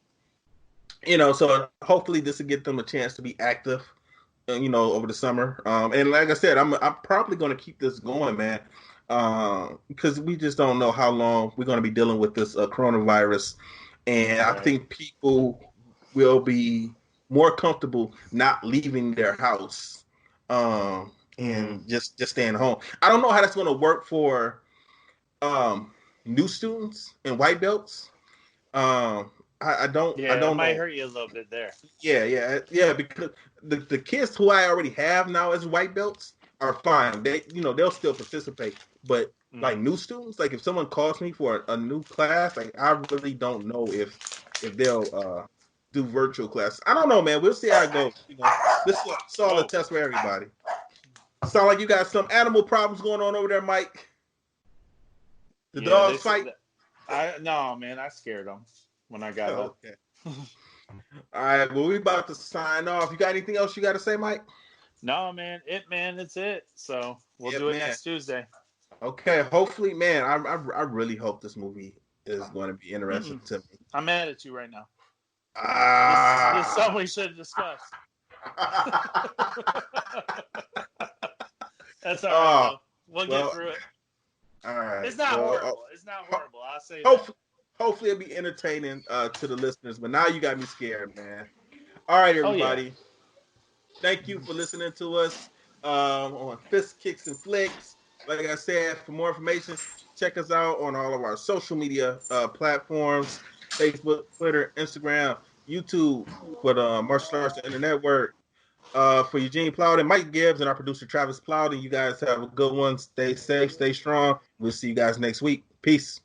hopefully this will get them a chance to be active, over the summer. And like I said, I'm probably going to keep this going, man, because we just don't know how long we're going to be dealing with this coronavirus, and Right. I think people will be more comfortable not leaving their house, and just staying home. I don't know how that's going to work for new students and white belts. I don't. Yeah, I don't it might know. hurt you a little bit there. Yeah. Because the kids who I already have now as white belts are fine. They'll still participate. But like new students, like if someone calls me for a new class, like I really don't know if they'll do virtual classes. I don't know, man. We'll see how it goes. You know, this is all a test for everybody. Sound like you got some animal problems going on over there, Mike. The dogs fight. No, man. I scared them when I got up. Okay. All right. Well, we about to sign off. You got anything else you got to say, Mike? No, man. It's it. So we'll do it next Tuesday. Okay. Hopefully, man. I really hope this movie is going to be interesting to me. I'm mad at you right now. This is something we should discuss. That's all right. We'll get through it. All right. It's not horrible. It's not horrible. I'll say hopefully it'll be entertaining to the listeners. But now you got me scared, man. All right, everybody. Thank you for listening to us on Fist Kicks and Flicks. Like I said, for more information, check us out on all of our social media platforms: Facebook, Twitter, Instagram, YouTube, for the Martial Arts Internet Network. For Eugene Plowden, Mike Gibbs, and our producer Travis Plowden, you guys have a good one. Stay safe, stay strong. We'll see you guys next week. Peace.